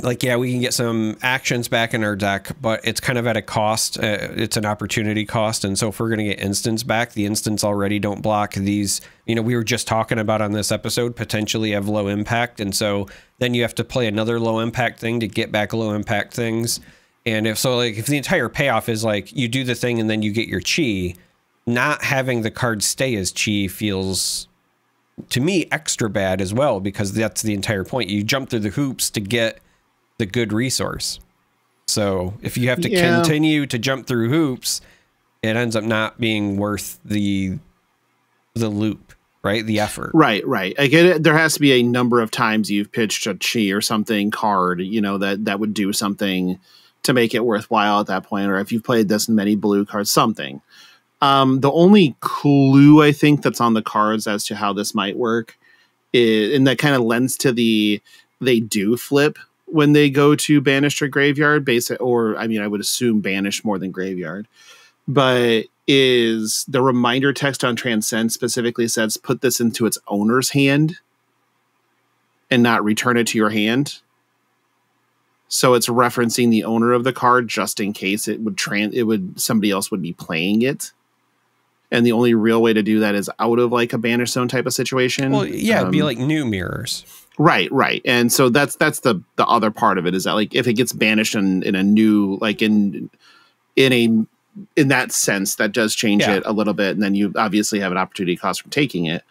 like, yeah, we can get some actions back in our deck, but it's kind of at a cost. It's an opportunity cost. And so if we're going to get instants back, the instants already don't block these, you know, we were just talking about on this episode, potentially have low impact. And so then you have to play another low impact thing to get back low impact things. And if the entire payoff is like you do the thing and then you get your chi, not having the card stay as chi feels to me extra bad as well, because that's the entire point. You jump through the hoops to get the good resource. So if you have to continue to jump through hoops, it ends up not being worth the loop, right? The effort. Right. I get it. There has to be a number of times you've pitched a chi or something card, you know, that would do something to make it worthwhile at that point. Or if you've played this many blue cards, something. The only clue I think that's on the cards as to how this might work is, and that kind of lends to they do flip when they go to banished or graveyard, or I mean, I would assume banished more than graveyard, but is the reminder text on Transcend specifically says put this into its owner's hand and not return it to your hand. So it's referencing the owner of the card just in case somebody else would be playing it. And the only real way to do that is out of like a banish zone type of situation. Well, yeah, it'd be like new mirrors. Right. And so that's the other part of it, is that like if it gets banished in a new, like in that sense, that does change it a little bit, and then you obviously have an opportunity cost from taking it.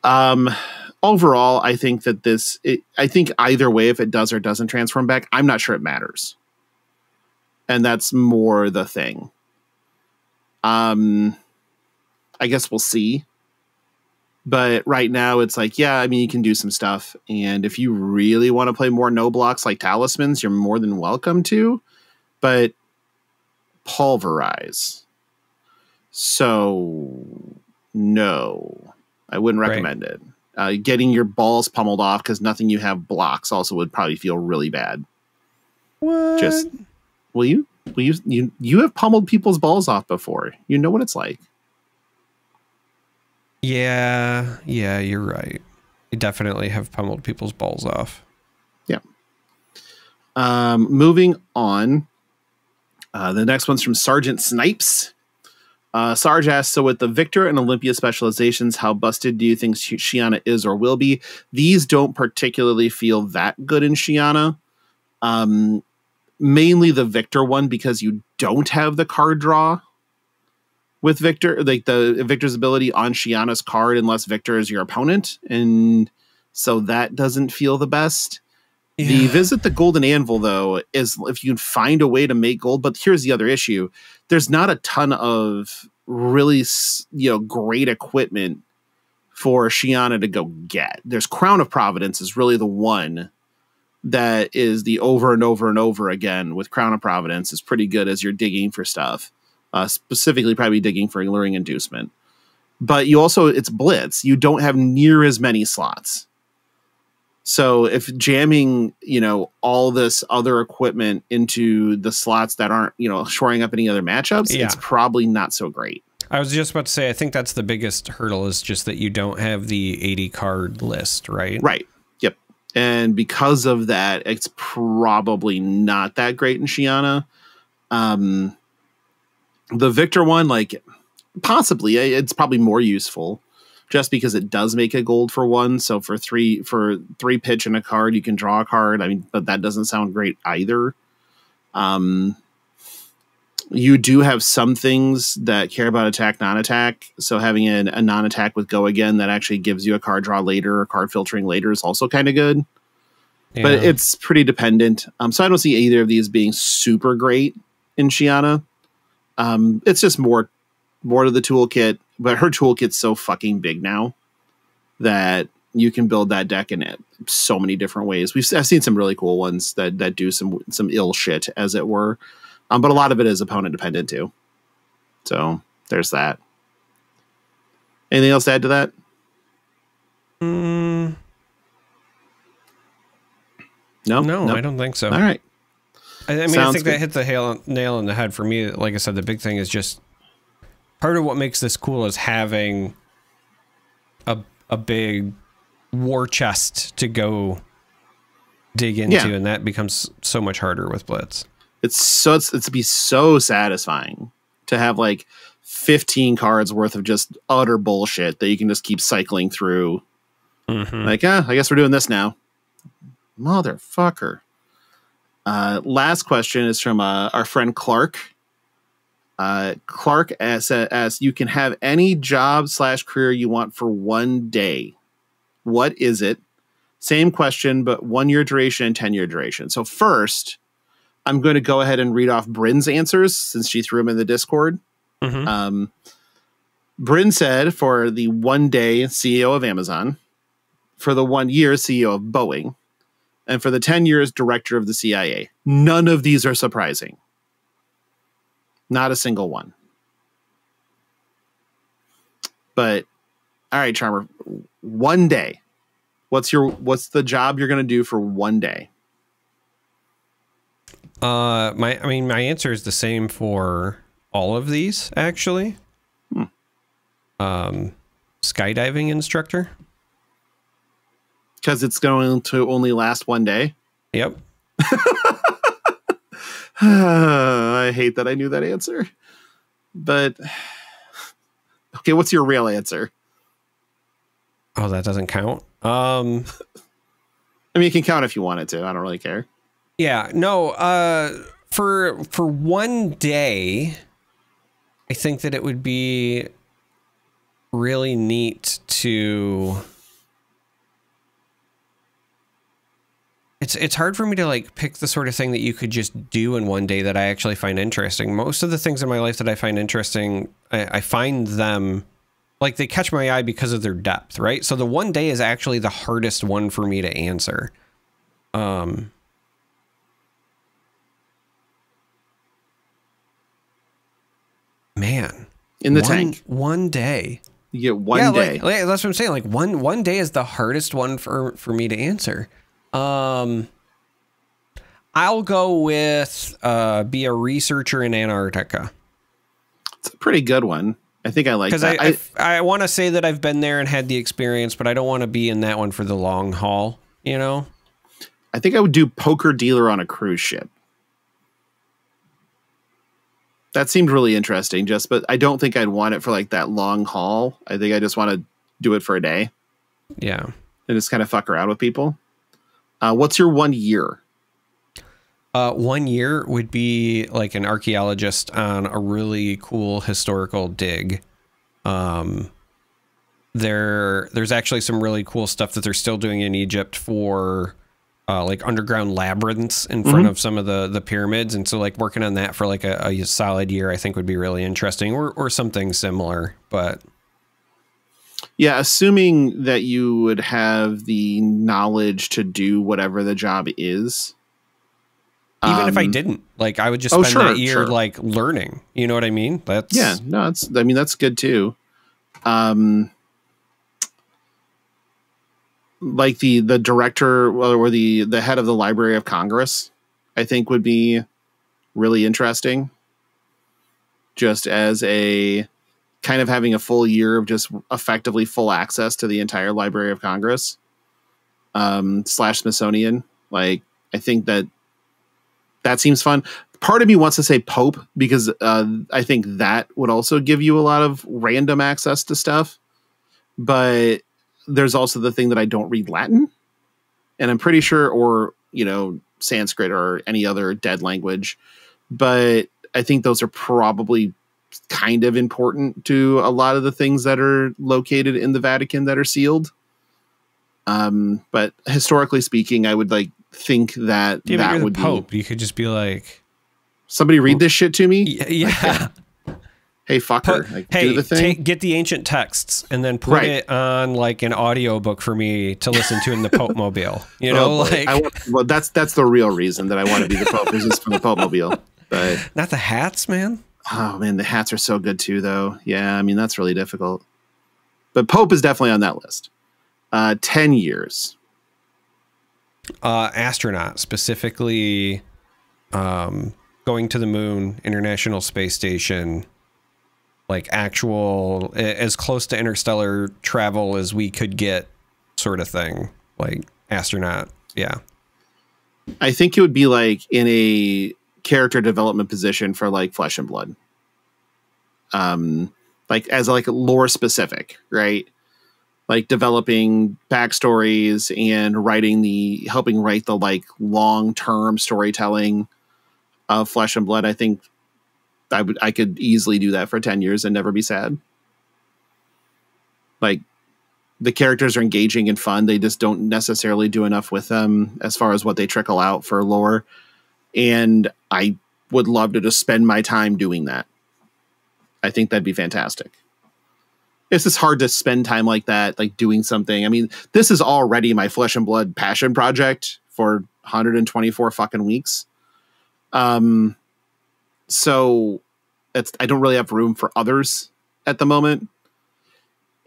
Overall, I think that I think either way, if it does or doesn't transform back, I'm not sure it matters. and that's more the thing. I guess we'll see. But right now it's like, yeah, I mean, you can do some stuff. And if you really want to play more no blocks like talismans, you're more than welcome to. But pulverize. So no, I wouldn't recommend it. Getting your balls pummeled off because nothing you have blocks also would probably feel really bad. What? Just you have pummeled people's balls off before. You know what it's like. Yeah, you're right. I definitely have pummeled people's balls off. Yeah. Moving on. The next one's from Sergeant Snipes. Sarge asks, so with the Victor and Olympia specializations, how busted do you think Shiana is or will be? These don't particularly feel that good in Shiana. Mainly the Victor one, because you don't have the card draw with Victor, like the Victor's ability on Shiana's card, unless Victor is your opponent. And so that doesn't feel the best. Yeah. The Visit the Golden Anvil, though, is if you can find a way to make gold. But here's the other issue. There's not a ton of really, great equipment for Shiana to go get. There's Crown of Providence is really the one that is the over and over and over again with Crown of Providence is pretty good as you're digging for stuff. Specifically probably digging for Alluring Inducement. But you also, it's Blitz. You don't have near as many slots. So if jamming, all this other equipment into the slots that aren't, shoring up any other matchups, it's probably not so great. I was just about to say, I think that's the biggest hurdle is just that you don't have the 80 card list, right? Right. Yep. And because of that, it's probably not that great in Shiana. The Victor one, possibly it's probably more useful just because it does make a gold for one. So for three pitch and a card, you can draw a card. I mean, but that doesn't sound great either. You do have some things that care about attack, non-attack. So having a non-attack with Go Again that actually gives you a card draw later or card filtering later is also kind of good. Yeah. But it's pretty dependent. So I don't see either of these being super great in Shiana. It's just more to the toolkit, but her toolkit's so fucking big now that you can build that deck in it so many different ways. I've seen some really cool ones that do some ill shit, as it were. But a lot of it is opponent dependent too. So there's that. Anything else to add to that? No, I don't think so. All right. I think that hit the nail on the head for me. Like I said, the big thing is just part of what makes this cool is having a big war chest to go dig into, and that becomes so much harder with Blitz. It's be so satisfying to have 15 cards worth of just utter bullshit that you can just keep cycling through. Mm-hmm. I guess we're doing this now. Motherfucker. Last question is from our friend Clark. Clark asks, you can have any job / career you want for one day. What is it? Same question, but 1 year duration and 10-year duration. So first, I'm going to go ahead and read off Bryn's answers since she threw them in the Discord. Mm-hmm. Bryn said for the 1 day CEO of Amazon, for the 1 year CEO of Boeing, and for the 10 years director of the CIA. None of these are surprising. Not a single one. But all right, Charmer, 1 day. What's the job you're going to do for 1 day? My answer is the same for all of these, actually. Skydiving instructor. Because it's going to only last 1 day? Yep. I hate that I knew that answer. But, okay, what's your real answer? Oh, that doesn't count? I mean, you can count if you wanted to. I don't really care. Yeah, no, for 1 day, I think that it would be really neat to... It's hard for me to like pick the sort of thing that you could just do in one day that I actually find interesting. Most of the things in my life that I find interesting, I find them like they catch my eye because of their depth, right? So the one day is actually the hardest one for me to answer. Man, in the tank, one day. You get one day. Like, that's what I'm saying. Like one day is the hardest one for me to answer. I'll go with be a researcher in Antarctica. It's a pretty good one. I think I like that. Because I want to say that I've been there and had the experience, but I don't want to be in that one for the long haul, you know? I think I would do poker dealer on a cruise ship. That seemed really interesting, but I don't think I'd want it for like that long haul. I think I just want to do it for a day. Yeah. And just kind of fuck around with people. What's your 1 year? 1 year would be like an archaeologist on a really cool historical dig. There's actually some really cool stuff that they're still doing in Egypt for like underground labyrinths in front of some of the pyramids. And so like working on that for like a solid year, I think would be really interesting or something similar, but. Yeah, assuming that you would have the knowledge to do whatever the job is. Even if I didn't, like, I would just spend that year like learning. You know what I mean? That's that's good too. Like the director or the head of the Library of Congress, I think would be really interesting. Just as a kind of having a full year of just effectively full access to the entire Library of Congress, / Smithsonian. Like, I think that seems fun. Part of me wants to say Pope because I think that would also give you a lot of random access to stuff. But there's also the thing that I don't read Latin, and I'm pretty sure, or, Sanskrit or any other dead language. But I think those are probably kind of important to a lot of the things that are located in the Vatican that are sealed. But historically speaking, I would think that that would be Pope. You could just be like, somebody read this shit to me. Yeah. Hey, fucker. Do the thing. Get the ancient texts and then put it on like an audio book for me to listen to in the Pope Mobile. That's the real reason that I want to be the Pope, is just for the Pope Mobile. But not the hats, man. Oh man, the hats are so good too, though. Yeah, I mean, that's really difficult. But Pope is definitely on that list. 10 years. Astronaut, specifically going to the moon, International Space Station, like actual, as close to interstellar travel as we could get sort of thing. Like astronaut, yeah. I think it would be like in a character development position for like Flesh and Blood. Like as like lore specific, right? Like developing backstories and helping write the like long-term storytelling of Flesh and Blood. I think I could easily do that for 10 years and never be sad. Like the characters are engaging and fun. They just don't necessarily do enough with them as far as what they trickle out for lore. And I would love to just spend my time doing that. I think that'd be fantastic. It's just hard to spend time like that, like doing something. I mean, this is already my Flesh and Blood passion project for 124 fucking weeks. So I don't really have room for others at the moment.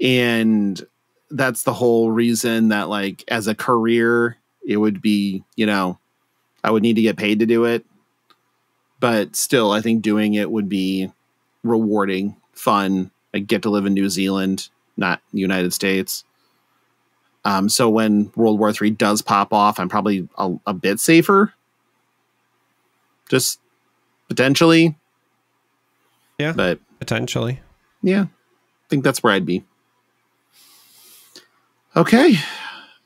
And that's the whole reason that like as a career, it would be, I would need to get paid to do it. But still, I think doing it would be rewarding, fun. I get to live in New Zealand, not the United States. So when World War III does pop off, I'm probably a bit safer. Just potentially. Yeah, but potentially. Yeah, I think that's where I'd be. Okay.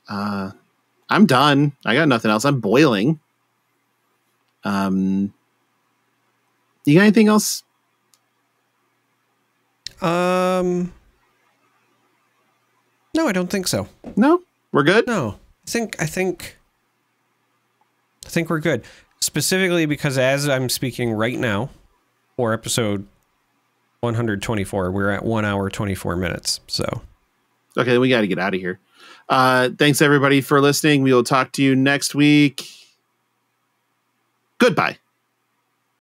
I'm done. I got nothing else. I'm boiling. You got anything else? No, I don't think so. No, we're good. No, I think I think we're good. Specifically because as I'm speaking right now, for episode 124, we're at 1 hour, 24 minutes. So, okay, we got to get out of here. Thanks everybody for listening. We will talk to you next week. Goodbye.